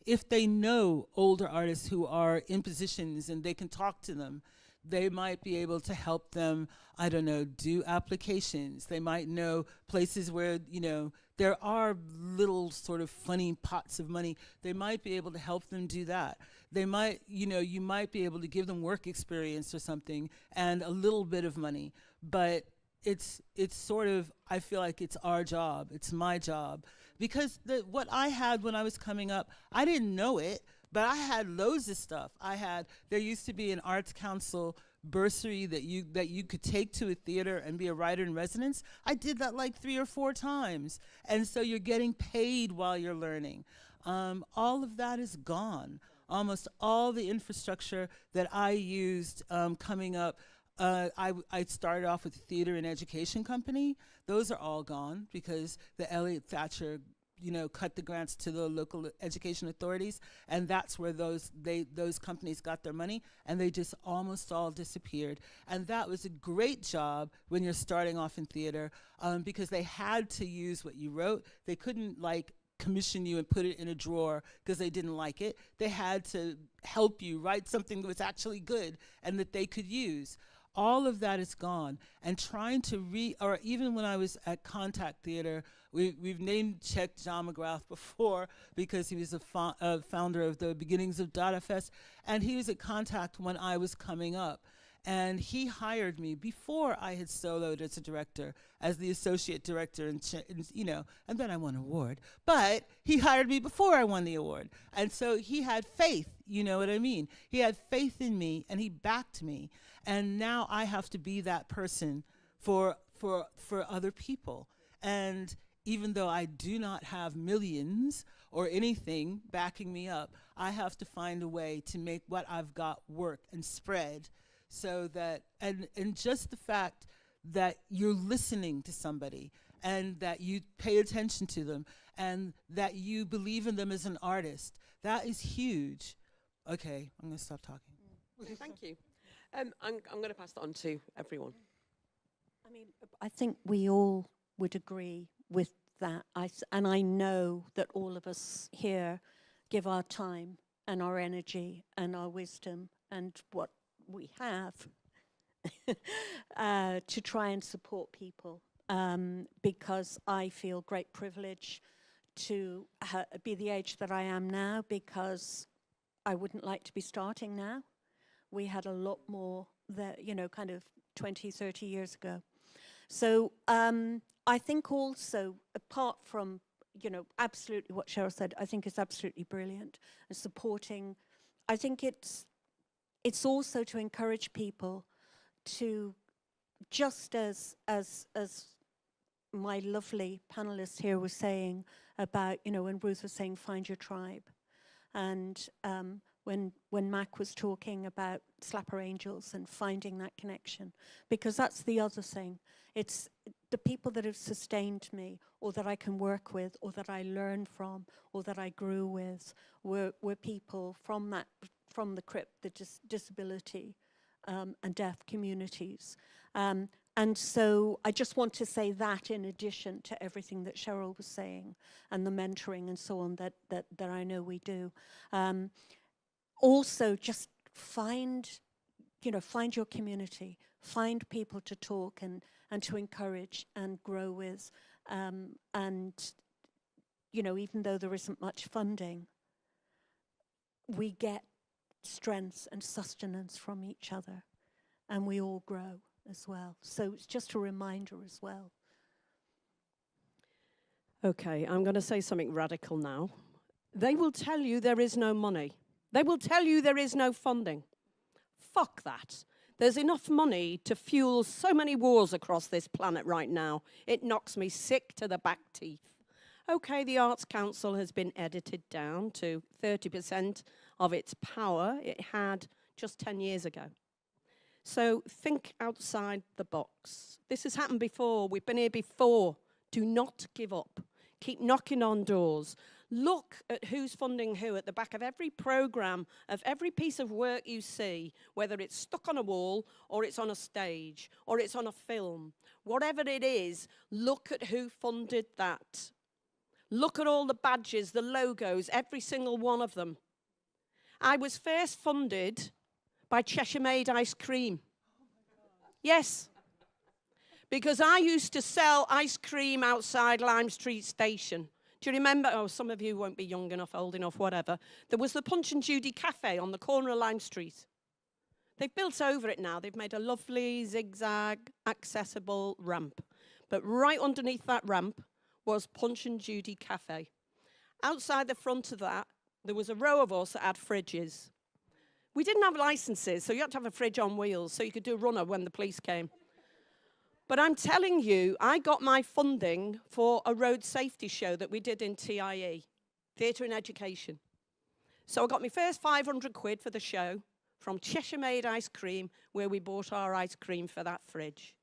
if they know older artists who are in positions and they can talk to them, they might be able to help them, I don't know, do applications. They might know places where, you know, there are little sort of funny pots of money. They might be able to help them do that. They might, you know, you might be able to give them work experience or something and a little bit of money. But it's sort of, I feel like it's our job. It's my job. Because what I had when I was coming up, I didn't know it, but I had loads of stuff. There used to be an Arts Council bursary that you could take to a theater and be a writer in residence. I did that like 3 or 4 times. And so you're getting paid while you're learning. All of that is gone. Almost all the infrastructure that I used coming up, I started off with a theater and education company. Those are all gone because the Elliott Thatcher, you know, cut the grants to the local education authorities, and that's where those companies got their money, and they just almost all disappeared. And that was a great job when you're starting off in theater, because they had to use what you wrote. They couldn't like commission you and put it in a drawer because they didn't like it. They had to help you write something that was actually good and that they could use. All of that is gone. And trying to or even when I was at Contact Theater, we've name-checked John McGrath before because he was a founder of the beginnings of DaDaFest, and he was at Contact when I was coming up. And he hired me before I had soloed as a director, as the associate director, and you know, and then I won an award. But he hired me before I won the award. And so he had faith, you know what I mean? He had faith in me, and he backed me. And now I have to be that person for other people. And even though I do not have millions or anything backing me up, I have to find a way to make what I've got work and spread, so that, and just the fact that you're listening to somebody and that you pay attention to them and that you believe in them as an artist, that is huge. Okay, I'm going to stop talking. Thank you. I'm going to pass that on to everyone. I mean, I think we all would agree with that. And I know that all of us here give our time and our energy and our wisdom and what we have to try and support people, because I feel great privilege to be the age that I am now, because I wouldn't like to be starting now. We had a lot more that, kind of 20, 30 years ago. So I think also, apart from, absolutely what Cheryl said, I think is absolutely brilliant, and supporting, I think it's also to encourage people to, just as my lovely panelist here was saying about, when Ruth was saying, find your tribe. And when Mac was talking about Slapper Angels and finding that connection, because that's the other thing. It's the people that have sustained me, or that I can work with, or that I learned from, or that I grew with, were people from the CRIP, the disability and deaf communities. And so I just want to say that, in addition to everything that Cheryl was saying, and the mentoring and so on that I know we do. Also, just find your community, find people to talk and to encourage and grow with. And, even though there isn't much funding, we get strength and sustenance from each other, and we all grow as well. So it's just a reminder as well. Okay, I'm going to say something radical now. They will tell you there is no money. They will tell you there is no funding. Fuck that. There's enough money to fuel so many wars across this planet right now. It knocks me sick to the back teeth. Okay, the Arts Council has been edited down to 30% of its power it had just 10 years ago. So think outside the box. This has happened before. We've been here before. Do not give up. Keep knocking on doors. Look at who's funding who at the back of every program, of every piece of work you see, whether it's stuck on a wall or it's on a stage or it's on a film. Whatever it is, look at who funded that. Look at all the badges, the logos, every single one of them. I was first funded by Cheshire Made ice cream. Yes. Because I used to sell ice cream outside Lime Street Station. Do you remember? Oh, some of you won't be young enough, old enough, whatever. There was the Punch and Judy Cafe on the corner of Lime Street. They've built over it now. They've made a lovely zigzag accessible ramp. But right underneath that ramp was Punch and Judy Cafe. Outside the front of that, there was a row of us that had fridges. We didn't have licenses, so you had to have a fridge on wheels so you could do a runner when the police came. But I'm telling you, I got my funding for a road safety show that we did in TIE, Theatre and Education. So I got my first 500 quid for the show from Cheshire Made Ice Cream, where we bought our ice cream for that fridge.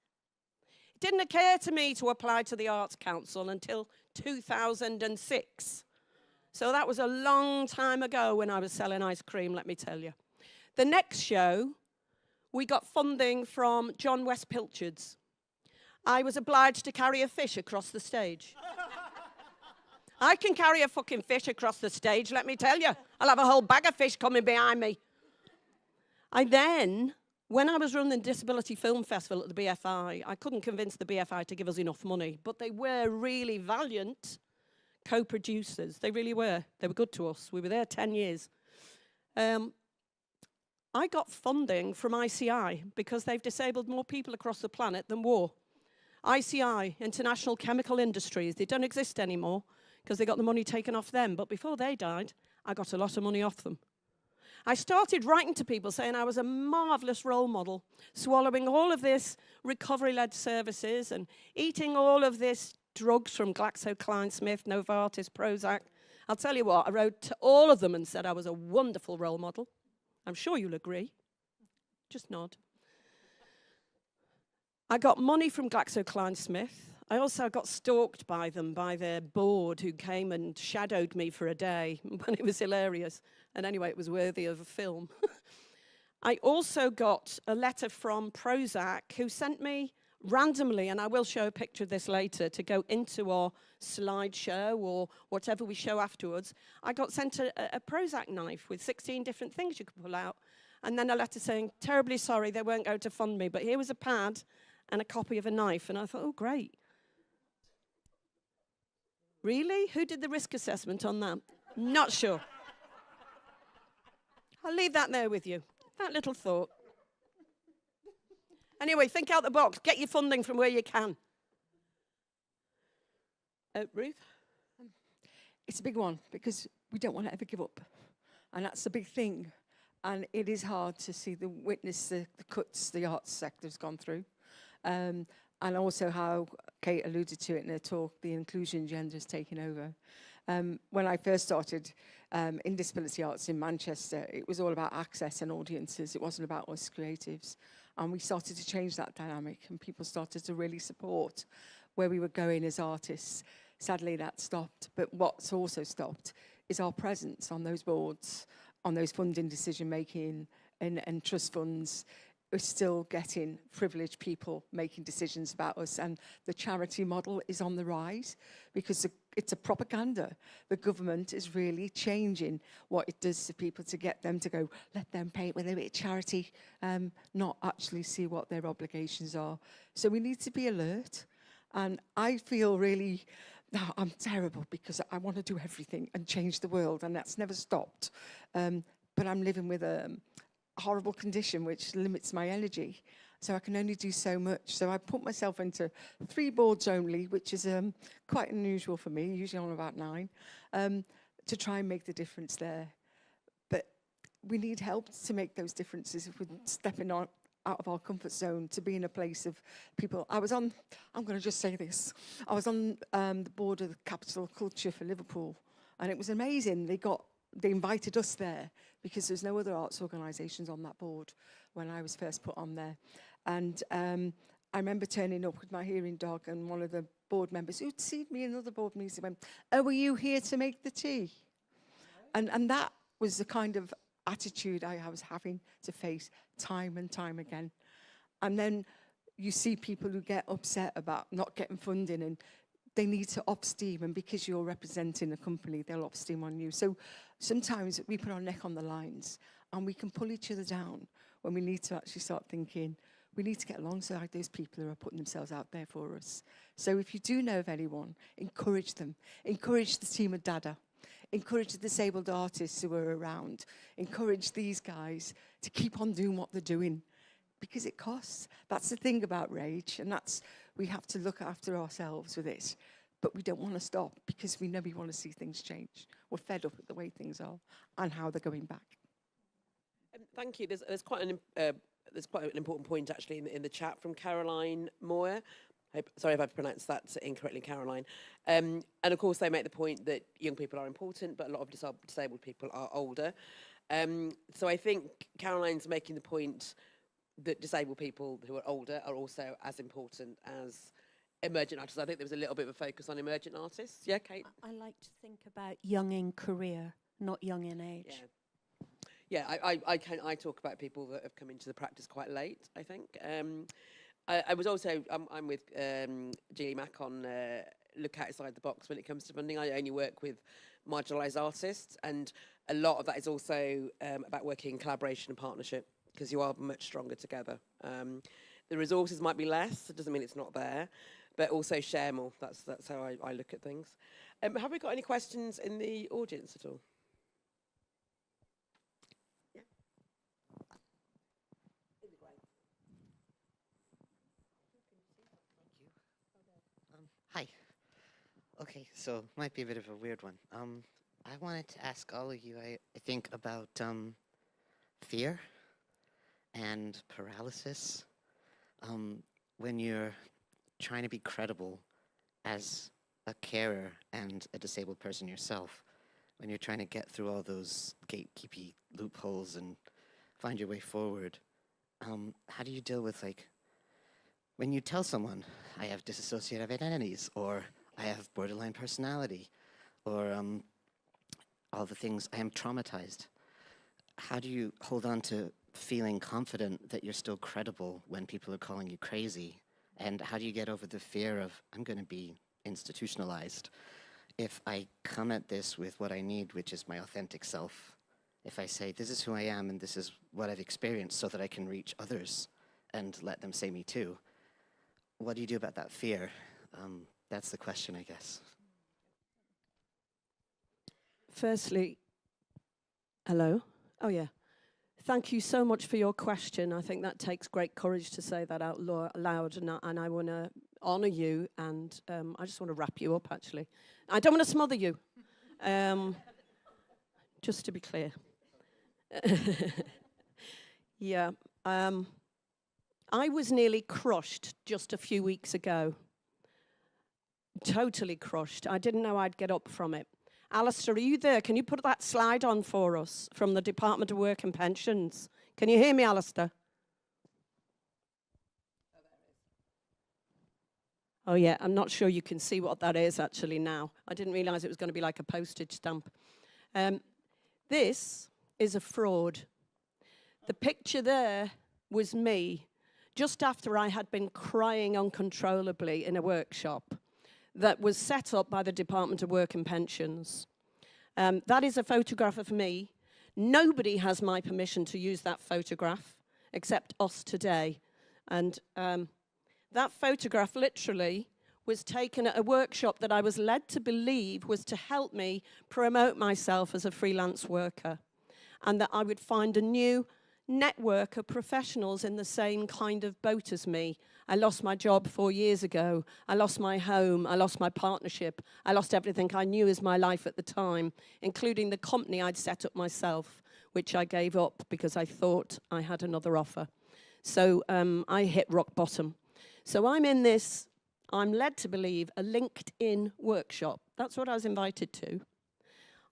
It didn't occur to me to apply to the Arts Council until 2006. So that was a long time ago when I was selling ice cream, let me tell you. The next show, we got funding from John West Pilchard's. I was obliged to carry a fish across the stage. I can carry a fucking fish across the stage, let me tell you. I'll have a whole bag of fish coming behind me. When I was running the Disability Film Festival at the BFI, I couldn't convince the BFI to give us enough money, but they were really valiant co-producers. They really were. They were good to us. We were there 10 years. I got funding from ICI because they've disabled more people across the planet than war. ICI, International Chemical Industries, they don't exist anymore because they got the money taken off them. But before they died, I got a lot of money off them. I started writing to people saying I was a marvellous role model, swallowing all of this recovery-led services and eating all of this drugs from GlaxoSmithKline, Novartis, Prozac. I'll tell you what, I wrote to all of them and said I was a wonderful role model. I'm sure you'll agree. Just nod. I got money from GlaxoSmithKline. I also got stalked by them, by their board, who came and shadowed me for a day, and it was hilarious. And anyway, it was worthy of a film. I also got a letter from Prozac, who sent me randomly, and I will show a picture of this later, to go into our slideshow or whatever we show afterwards. I got sent a Prozac knife with 16 different things you could pull out, and then a letter saying, terribly sorry, they weren't going to fund me, but here was a pad and a copy of a knife. And I thought, oh, great. Really? Who did the risk assessment on that? Not sure. I'll leave that there with you. That little thought. Anyway, think out the box. Get your funding from where you can. Ruth? It's a big one because we don't want to ever give up. And that's the big thing. And it is hard to see witness the cuts the arts sector's gone through. And also how Kate alluded to it in her talk, the inclusion agenda has taken over. When I first started in disability arts in Manchester, it was all about access and audiences. It wasn't about us creatives. And we started to change that dynamic, and people started to really support where we were going as artists. Sadly, that stopped. But what's also stopped is our presence on those boards, on those funding decision-making and trust funds. We're still getting privileged people making decisions about us, and the charity model is on the rise because it's a propaganda. The government is really changing what it does to people to get them to go, let them pay it with a bit of charity, not actually see what their obligations are. So we need to be alert, and I feel really, I'm terrible because I want to do everything and change the world, and that's never stopped. But I'm living with a horrible condition which limits my energy, so I can only do so much. So I put myself into 3 boards only, which is quite unusual for me, usually on about 9, to try and make the difference there. But we need help to make those differences if we're stepping out of our comfort zone to be in a place of people. I'm going to just say this, I was on the board of the Capital Culture for Liverpool, and it was amazing. They invited us there because there's no other arts organisations on that board when I was first put on there. And I remember turning up with my hearing dog, and one of the board members who'd seen me in another board meeting went, oh, were you here to make the tea? And that was the kind of attitude I was having to face time and time again. And then you see people who get upset about not getting funding, and they need to up steam, and because you're representing a company, they'll up steam on you. So sometimes we put our neck on the lines, and we can pull each other down when we need to actually start thinking, we need to get alongside those people who are putting themselves out there for us. So if you do know of anyone, encourage them. Encourage the team at DaDa. Encourage the disabled artists who are around. Encourage these guys to keep on doing what they're doing, because it costs. That's the thing about rage, and we have to look after ourselves with it. But we don't want to stop because we know we want to see things change. We're fed up with the way things are and how they're going back. Thank you. There's quite an important point actually in the chat from Caroline Moore. Sorry if I've pronounced that incorrectly, Caroline. And of course, they make the point that young people are important, but a lot of disabled people are older. So I think Caroline's making the point that disabled people who are older are also as important as emergent artists. I think there was a little bit of a focus on emergent artists. Yeah, Kate? I like to think about young in career, not young in age. Yeah, I talk about people that have come into the practice quite late, I think. I was also, I'm with Julie Mack on Look Outside the Box when it comes to funding. I only work with marginalised artists, and a lot of that is also about working in collaboration and partnership, because you are much stronger together. The resources might be less, it doesn't mean it's not there, but also share more. That's how I look at things. Have we got any questions in the audience at all? Yeah. Hi. Okay, so might be a bit of a weird one. I wanted to ask all of you, I think, about fear and paralysis. When you're trying to be credible as a carer and a disabled person yourself, when you're trying to get through all those gatekeepy loopholes and find your way forward, how do you deal with, like, when you tell someone, I have dissociative identities, or I have borderline personality, or all the things, I am traumatized. How do you hold on to feeling confident that you're still credible when people are calling you crazy? And how do you get over the fear of, I'm going to be institutionalized if I come at this with what I need, which is my authentic self? If I say, this is who I am and this is what I've experienced so that I can reach others and let them say me too. What do you do about that fear? That's the question, I guess. Firstly, hello? Oh, yeah. Thank you so much for your question. I think that takes great courage to say that out loud, and I want to honour you, and I just want to wrap you up, actually. I don't want to smother you, just to be clear. Yeah. I was nearly crushed just a few weeks ago. Totally crushed. I didn't know I'd get up from it. Alistair, are you there? Can you put that slide on for us from the Department of Work and Pensions? Can you hear me, Alistair? Oh, yeah, I'm not sure you can see what that is actually now. I didn't realise it was going to be like a postage stamp. This is a fraud. The picture there was me just after I had been crying uncontrollably in a workshop that was set up by the Department of Work and Pensions. That is a photograph of me. Nobody has my permission to use that photograph except us today. And that photograph literally was taken at a workshop that I was led to believe was to help me promote myself as a freelance worker, and that I would find a new network of professionals in the same kind of boat as me. I lost my job 4 years ago. I lost my home. I lost my partnership. I lost everything I knew as my life at the time, including the company I'd set up myself, which I gave up because I thought I had another offer. So I hit rock bottom. So I'm in this, I'm led to believe, a LinkedIn workshop. That's what I was invited to.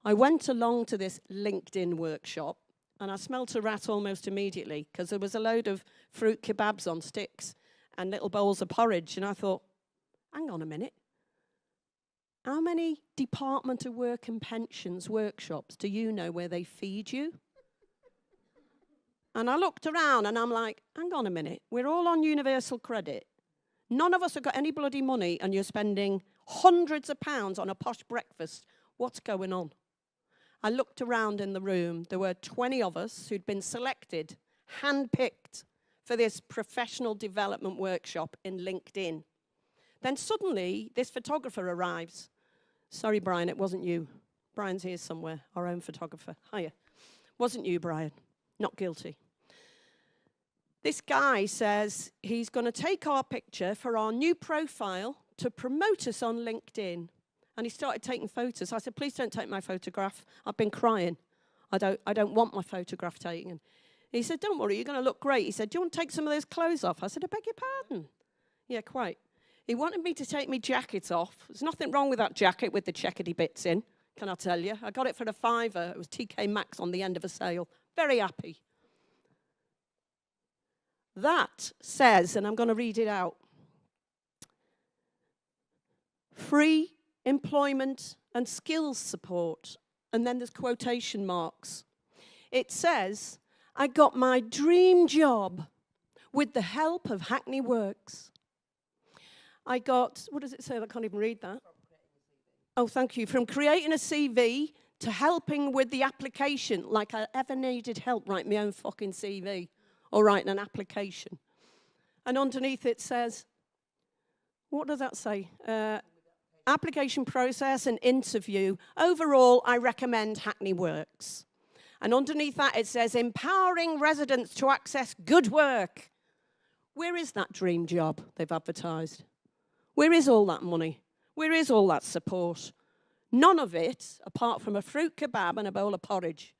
I went along to this LinkedIn workshop, and I smelt a rat almost immediately because there was a load of fruit kebabs on sticks and little bowls of porridge. And I thought, hang on a minute. How many Department of Work and Pensions workshops do you know where they feed you? And I looked around and I'm like, hang on a minute. We're all on universal credit. None of us have got any bloody money and you're spending hundreds of pounds on a posh breakfast. What's going on? I looked around in the room. There were 20 of us who'd been selected, handpicked for this professional development workshop in LinkedIn. Then suddenly, this photographer arrives. Sorry, Brian, it wasn't you. Brian's here somewhere, our own photographer. Hiya. Wasn't you, Brian. Not guilty. This guy says he's going to take our picture for our new profile to promote us on LinkedIn. And he started taking photos. I said, please don't take my photograph. I've been crying. I don't want my photograph taken. He said, don't worry, you're going to look great. He said, do you want to take some of those clothes off? I said, I beg your pardon. Yeah, quite. He wanted me to take my jacket off. There's nothing wrong with that jacket with the checkedy bits in, can I tell you? I got it for a £5. It was TK Maxx on the end of a sale. Very happy. That says, and I'm going to read it out, free employment and skills support, and then there's quotation marks. It says, I got my dream job with the help of Hackney Works. I got, what does it say? I can't even read that. Oh, thank you. From creating a CV to helping with the application, like I ever needed help writing my own fucking CV or writing an application. And underneath it says, what does that say? Application process and interview. Overall, I recommend Hackney Works. And underneath that, it says, empowering residents to access good work. Where is that dream job they've advertised? Where is all that money? Where is all that support? None of it, apart from a fruit kebab and a bowl of porridge.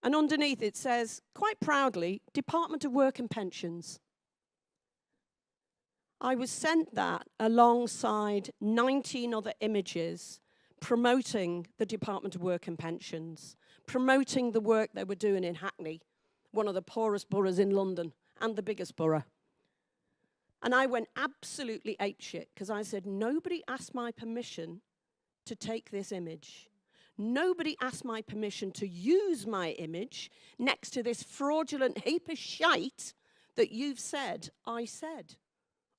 And underneath it says, quite proudly, Department of Work and Pensions. I was sent that alongside 19 other images promoting the Department of Work and Pensions, promoting the work they were doing in Hackney, one of the poorest boroughs in London and the biggest borough. And I went absolutely apeshit because I said, nobody asked my permission to take this image. Nobody asked my permission to use my image next to this fraudulent heap of shite that you've said I said,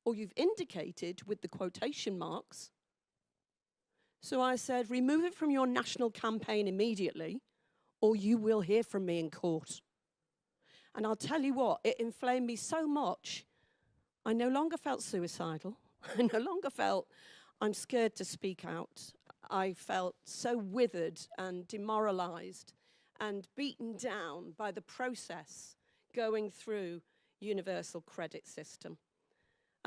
or you've indicated with the quotation marks. So I said, remove it from your national campaign immediately, or you will hear from me in court. And I'll tell you what, it inflamed me so much, I no longer felt suicidal. I no longer felt I'm scared to speak out. I felt so withered and demoralized and beaten down by the process going through universal credit system.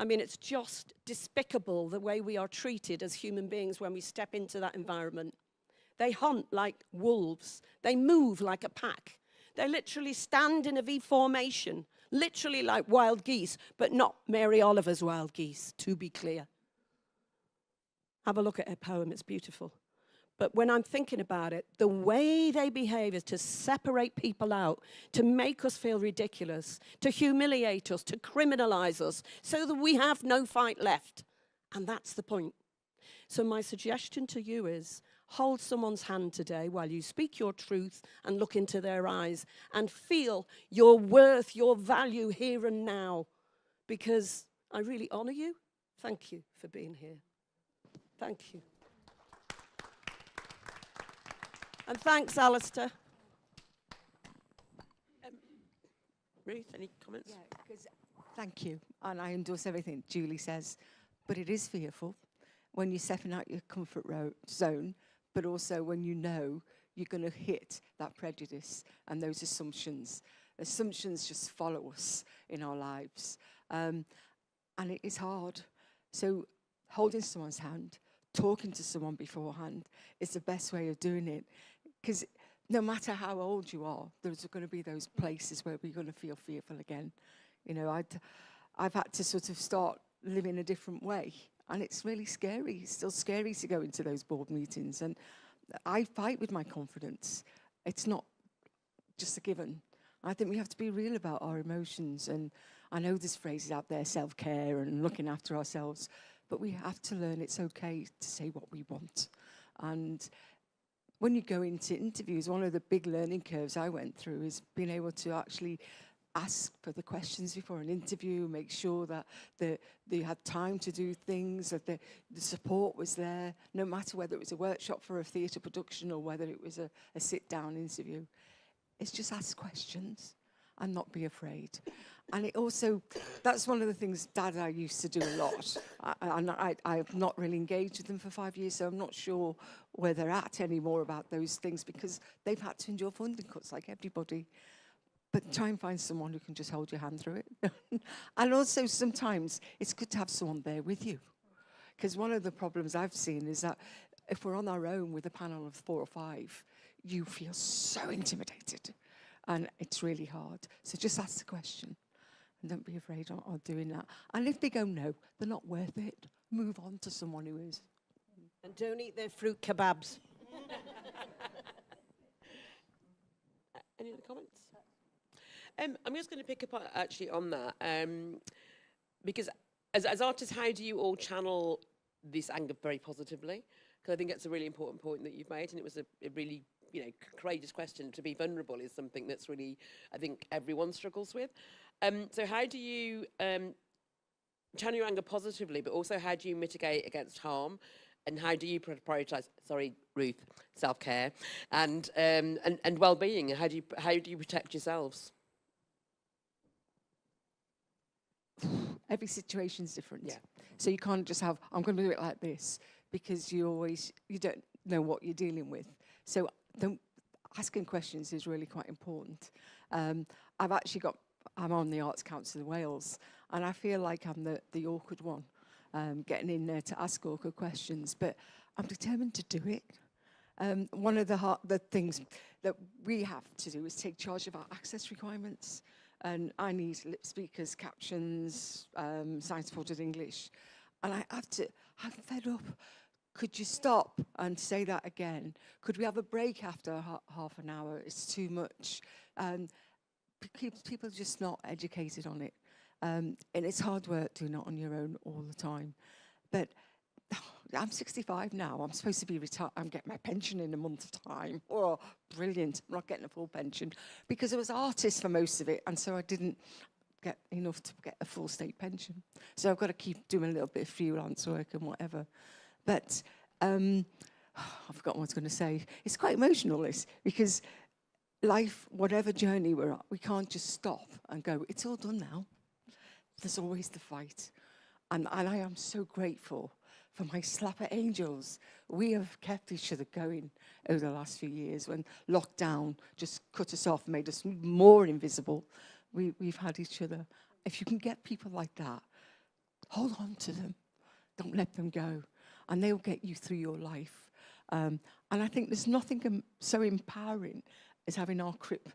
I mean, it's just despicable the way we are treated as human beings when we step into that environment. They hunt like wolves. They move like a pack. They literally stand in a V formation, literally like wild geese, but not Mary Oliver's wild geese, to be clear. Have a look at her poem, it's beautiful. But when I'm thinking about it, the way they behave is to separate people out, to make us feel ridiculous, to humiliate us, to criminalize us, so that we have no fight left. And that's the point. So my suggestion to you is, hold someone's hand today while you speak your truth and look into their eyes and feel your worth, your value here and now. Because I really honor you. Thank you for being here. Thank you. And thanks, Alistair. Ruth, any comments? Yeah, because thank you, and I endorse everything Julie says, but it is fearful when you're stepping out your comfort zone, but also when you know you're going to hit that prejudice and those assumptions. Assumptions just follow us in our lives, and it is hard. So holding someone's hand, talking to someone beforehand is the best way of doing it. Because no matter how old you are, there's going to be those places where we're going to feel fearful again. You know, I've had to sort of start living a different way. And it's really scary. It's still scary to go into those board meetings. And I fight with my confidence. It's not just a given. I think we have to be real about our emotions. And I know there's phrases out there, self-care and looking after ourselves. But we have to learn it's okay to say what we want. And when you go into interviews, one of the big learning curves I went through is being able to actually ask for the questions before an interview, make sure that they had time to do things, that the support was there, no matter whether it was a workshop for a theatre production or whether it was a sit-down interview. It's just ask questions and not be afraid. And it also, that's one of the things DaDa used to do a lot. I've not really engaged with them for 5 years, so I'm not sure where they're at anymore about those things because they've had to endure funding cuts like everybody. But try and find someone who can just hold your hand through it. And also sometimes it's good to have someone there with you. Because one of the problems I've seen is that if we're on our own with a panel of 4 or 5, you feel so intimidated. And it's really hard. So just ask the question. And don't be afraid of doing that. And if they go no, they're not worth it. Move on to someone who is. And don't eat their fruit kebabs. Any other comments? I'm just going to pick up actually on that. Because as artists, how do you all channel this anger very positively? Because I think that's a really important point that you've made. And it was a really courageous question. To be vulnerable is something that's really, I think, everyone struggles with. So how do you channel your anger positively, but also how do you mitigate against harm? And how do you prioritise, Ruth, self-care and well-being? And how do you protect yourselves? Every situation's different. Yeah. So you can't just have, I'm going to do it like this, because you don't know what you're dealing with. So asking questions is really quite important. I'm on the Arts Council of Wales, and I feel like I'm the awkward one, getting in there to ask awkward questions, but I'm determined to do it. One of the things that we have to do is take charge of our access requirements. and I need lip speakers, captions, sign-supported English. And I'm fed up. Could you stop and say that again? Could we have a break after half an hour? It's too much. People are just not educated on it. And it's hard work doing it on your own all the time. But I'm 65 now. I'm supposed to be retired. I'm getting my pension in a month's time. Oh, brilliant. I'm not getting a full pension because I was artist for most of it. And so I didn't get enough to get a full state pension. So I've got to keep doing a little bit of freelance work and whatever. But I've forgotten what I was going to say. It's quite emotional, this, because life, whatever journey we're on, we can't just stop and go, it's all done now. There's always the fight. And I am so grateful for my slapper angels. We have kept each other going over the last few years. When lockdown just cut us off, made us more invisible, we've had each other. If you can get people like that, hold on to them. Don't let them go. And they'll get you through your life. And I think there's nothing so empowering as having our crip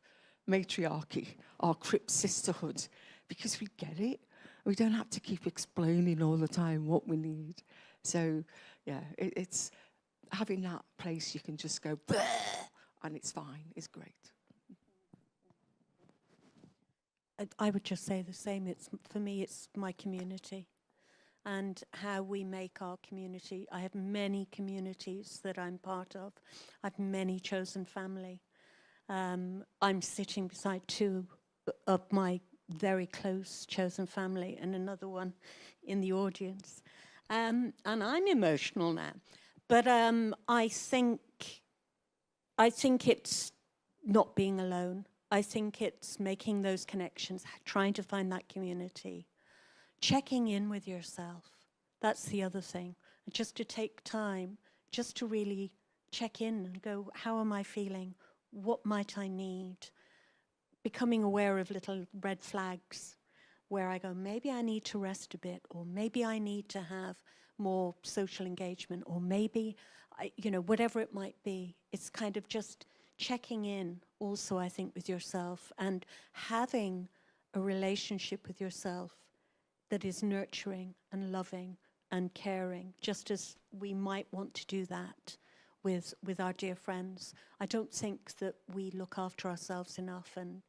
matriarchy, our crip sisterhood, because we get it. We don't have to keep explaining all the time what we need. So, yeah, it's having that place you can just go, and it's fine, it's great. I would just say the same. For me, it's my community and how we make our community. I have many communities that I'm part of. I have many chosen family. I'm sitting beside two of my very close chosen family and another one in the audience. And I'm emotional now. But I think it's not being alone. I think it's making those connections, trying to find that community, checking in with yourself. That's the other thing. Just to take time, just to really check in and go, how am I feeling? What might I need? Becoming aware of little red flags where I go, maybe I need to rest a bit, or maybe I need to have more social engagement, or maybe, whatever it might be. It's kind of just checking in also, I think, with yourself and having a relationship with yourself that is nurturing and loving and caring, just as we might want to do that with our dear friends. I don't think that we look after ourselves enough, and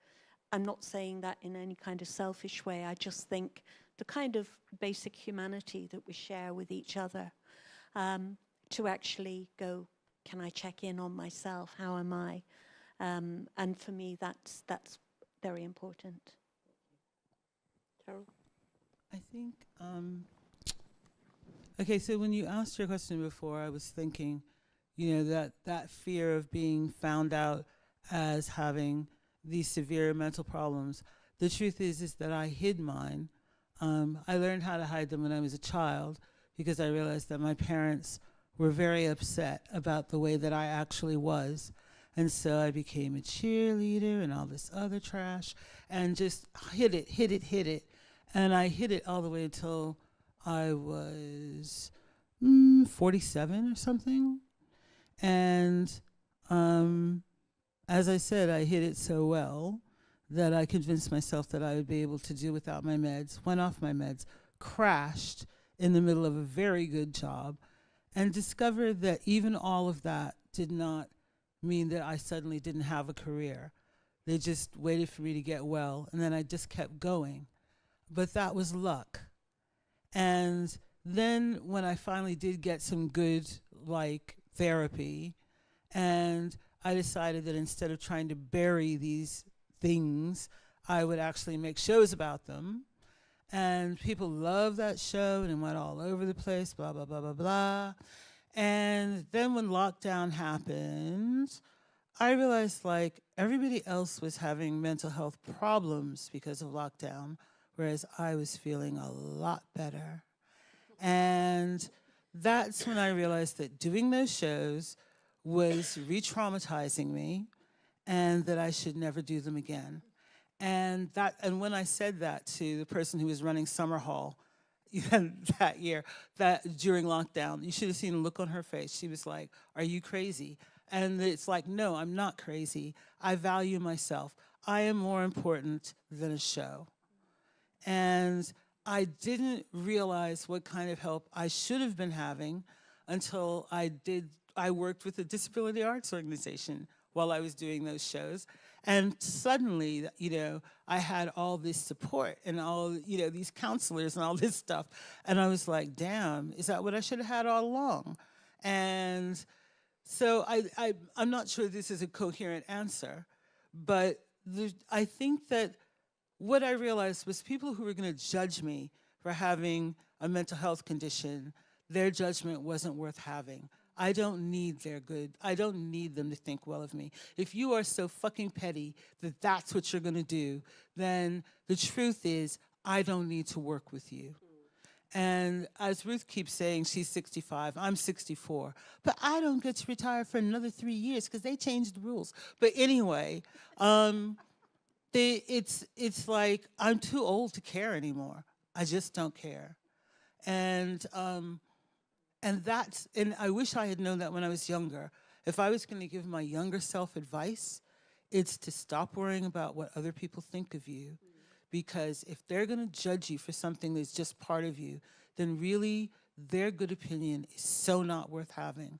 I'm not saying that in any kind of selfish way. I just think the kind of basic humanity that we share with each other, to actually go, can I check in on myself? How am I? And for me, that's very important. Carol? I think, okay, so when you asked your question before, I was thinking, that fear of being found out as having these severe mental problems. The truth is that I hid mine. I learned how to hide them when I was a child because I realized that my parents were very upset about the way that I actually was. And so I became a cheerleader and all this other trash and just hid it. And I hid it all the way until I was 47 or something. And as I said, I hid it so well that I convinced myself that I would be able to do without my meds, went off my meds, crashed in the middle of a very good job, and discovered that even all of that did not mean that I suddenly didn't have a career. They just waited for me to get well, and then I just kept going. But that was luck. And then when I finally did get some good, therapy, and I decided that instead of trying to bury these things, I would actually make shows about them. And people loved that show, and it went all over the place, blah, blah, blah, blah, blah. And then when lockdown happened, I realized everybody else was having mental health problems because of lockdown, whereas I was feeling a lot better. And that's when I realized that doing those shows was re-traumatizing me and that I should never do them again. And when I said that to the person who was running Summer Hall, that year, that during lockdown. You should have seen the look on her face. She was like, "Are you crazy?" And it's like, no, I'm not crazy. I value myself. I am more important than a show. And I didn't realize what kind of help I should have been having until I worked with a disability arts organization while I was doing those shows. And suddenly, I had all this support and all, these counselors and all this stuff. And I was like, damn, is that what I should have had all along? And so I'm not sure this is a coherent answer, but I think that what I realized was people who were going to judge me for having a mental health condition, their judgment wasn't worth having. I don't need I don't need them to think well of me. If you are so fucking petty that that's what you're going to do, then the truth is I don't need to work with you. And as Ruth keeps saying, she's 65, I'm 64. But I don't get to retire for another 3 years because they changed the rules. But anyway, it's like I'm too old to care anymore. I just don't care. And I wish I had known that when I was younger. If I was going to give my younger self advice, it's to stop worrying about what other people think of you. Because if they're going to judge you for something that's just part of you, then really their good opinion is so not worth having.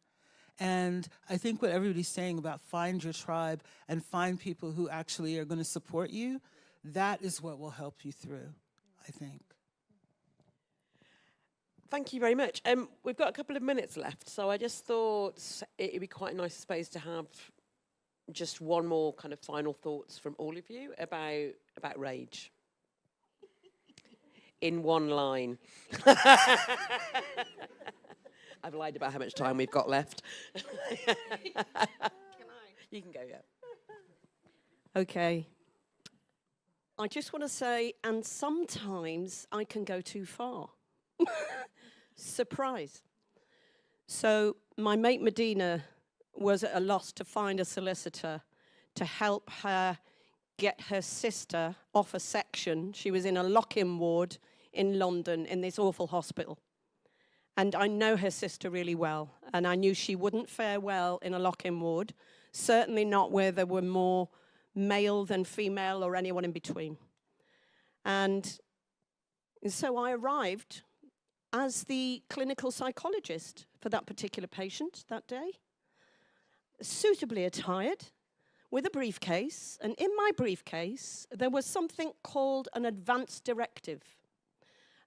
And I think what everybody's saying about find your tribe and find people who actually are going to support you, that is what will help you through, I think. Thank you very much. We've got a couple of minutes left, so I just thought it would be quite a nice space to have just one more kind of final thoughts from all of you about rage. In one line. I've lied about how much time we've got left. Can I? You can go, yeah. Okay. I just want to say, and sometimes I can go too far. Surprise. So my mate Medina was at a loss to find a solicitor to help her get her sister off a section. She was in a lock-in ward in London in this awful hospital. And I know her sister really well, and I knew she wouldn't fare well in a lock-in ward, certainly not where there were more male than female or anyone in between. And so I arrived as the clinical psychologist for that particular patient that day, suitably attired, with a briefcase, and in my briefcase, there was something called an advance directive.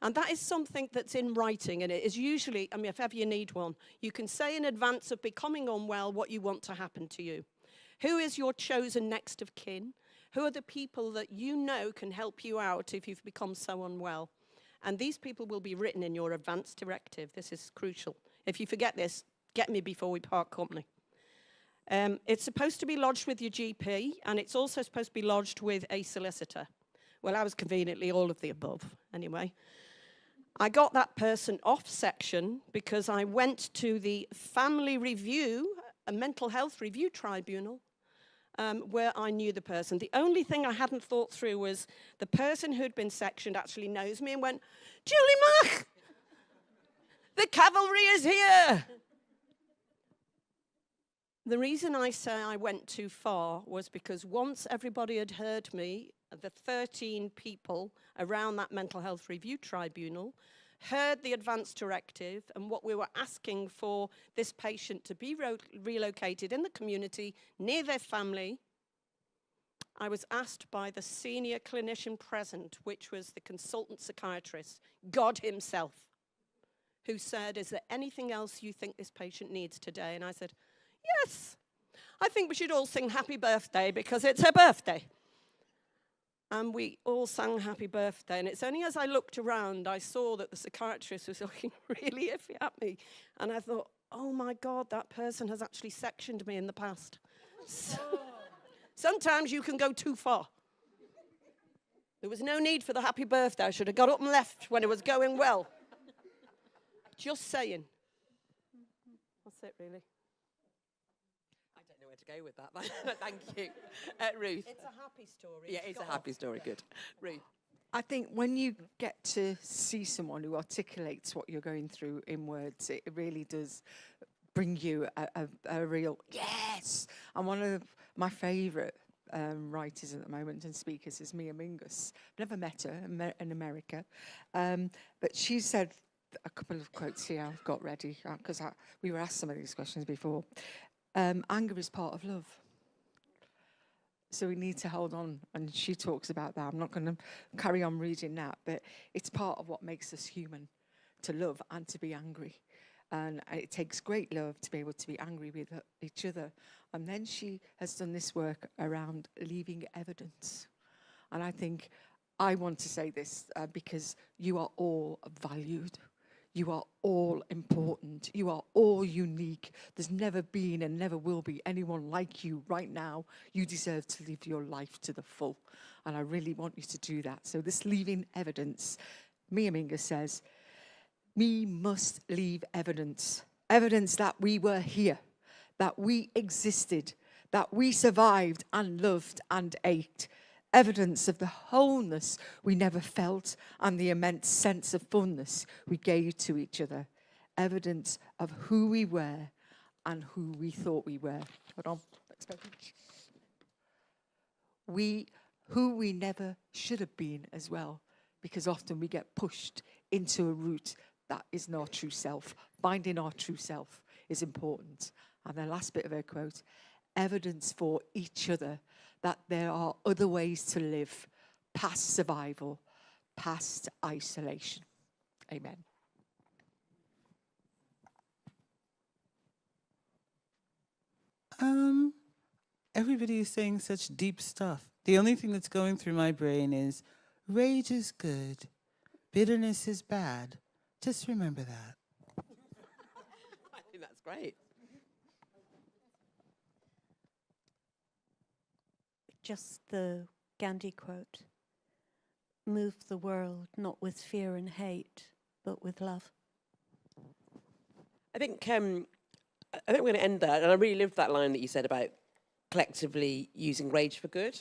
And that is something that's in writing, and it is usually, if ever you need one, you can say in advance of becoming unwell what you want to happen to you. Who is your chosen next of kin? Who are the people that you know can help you out if you've become so unwell? And these people will be written in your advance directive. This is crucial. If you forget this, get me before we part company. It's supposed to be lodged with your GP, and it's also supposed to be lodged with a solicitor. Well, I was conveniently all of the above, anyway. I got that person off section because I went to the family review, a mental health review tribunal, where I knew the person. The only thing I hadn't thought through was the person who'd been sectioned actually knows me and went, "Julie Mack, the cavalry is here." The reason I say I went too far was because once everybody had heard me, the 13 people around that mental health review tribunal heard the advance directive and what we were asking for this patient to be relocated in the community near their family. I was asked by the senior clinician present, which was the consultant psychiatrist, God himself, who said, "Is there anything else you think this patient needs today?" And I said, "Yes, I think we should all sing happy birthday because it's her birthday." And we all sang happy birthday. And it's only as I looked around, I saw that the psychiatrist was looking really iffy at me. And I thought, oh my God, that person has actually sectioned me in the past. Sometimes you can go too far. There was no need for the happy birthday. I should have got up and left when it was going well. Just saying. That's it, really. To go with that. Thank you. Ruth. It's a happy story. Yeah, it's a happy story. Good. Ruth. I think when you get to see someone who articulates what you're going through in words, it really does bring you a real yes. And one of my favourite writers at the moment and speakers is Mia Mingus. Never met her in America, but she said a couple of quotes here I've got ready because we were asked some of these questions before. Anger is part of love. So we need to hold on, and she talks about that. I'm not going to carry on reading that, but it's part of what makes us human, to love and to be angry. And it takes great love to be able to be angry with each other. And then she has done this work around leaving evidence. And I think I want to say this because you are all valued. You are all important. You are all unique. There's never been and never will be anyone like you right now. You deserve to live your life to the full. And I really want you to do that. So this leaving evidence, Mia Mingus says, we must leave evidence. Evidence that we were here, that we existed, that we survived and loved and ate. Evidence of the wholeness we never felt and the immense sense of fullness we gave to each other. Evidence of who we were and who we thought we were. Hold on, next page. Who we never should have been as well, because often we get pushed into a route that isn't our true self. Finding our true self is important. And the last bit of her quote, evidence for each other that there are other ways to live, past survival, past isolation. Amen. Everybody is saying such deep stuff. The only thing that's going through my brain is, rage is good, bitterness is bad. Just remember that. I think that's great. Just the Gandhi quote, move the world not with fear and hate, but with love. I think we're going to end that, and I really loved that line that you said about collectively using rage for good,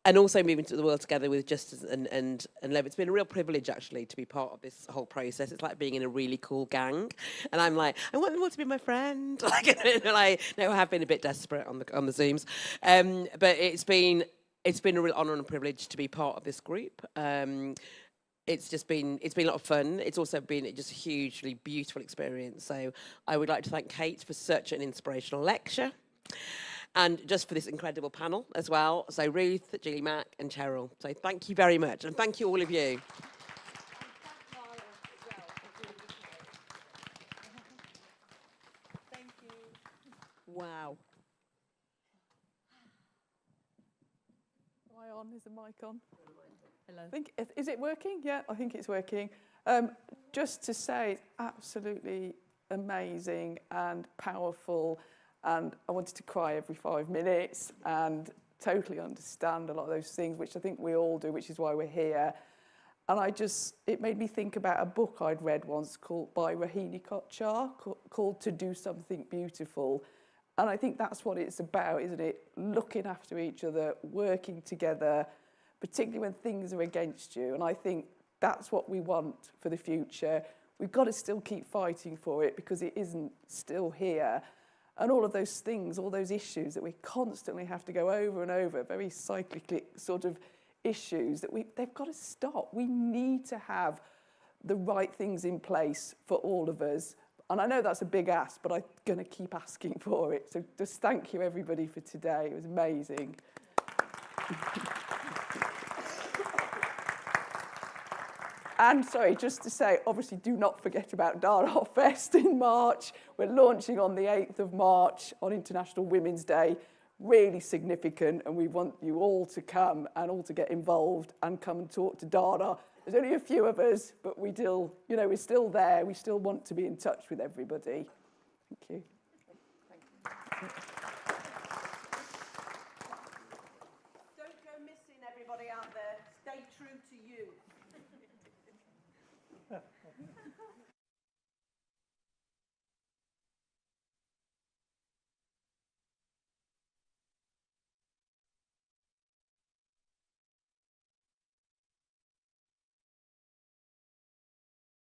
and also moving to the world together with justice and love. It's been a real privilege actually to be part of this whole process. It's like being in a really cool gang, and I'm like, I want them all to be my friend. I have been a bit desperate on the Zooms, but it's been a real honour and a privilege to be part of this group. It's been a lot of fun. It's also been just a hugely beautiful experience. So I would like to thank Kate for such an inspirational lecture, and just for this incredible panel as well. So Ruth, Julie Mack and Cheryl. So thank you very much, and thank you all of you. Thank you. Wow. Am I on? Is the mic on? Hello. Is it working? Yeah, I think it's working. Just to say, it's absolutely amazing and powerful, and I wanted to cry every 5 minutes and totally understand a lot of those things, which I think we all do, which is why we're here. And it made me think about a book I'd read once by Rohini Kochar called To Do Something Beautiful. And I think that's what it's about, isn't it? Looking after each other, working together, particularly when things are against you. And I think that's what we want for the future. We've got to still keep fighting for it because it isn't still here. And all of those things, all those issues that we constantly have to go over and over, very cyclic sort of issues, they've got to stop. We need to have the right things in place for all of us. And I know that's a big ask, but I'm going to keep asking for it. So just thank you, everybody, for today. It was amazing. And sorry, just to say, obviously do not forget about DaDaFest in March. We're launching on the 8th of March on International Women's Day. Really significant, and we want you all to come and all to get involved and come and talk to DaDa. There's only a few of us, but we're still there. We still want to be in touch with everybody. Thank you. Thank you.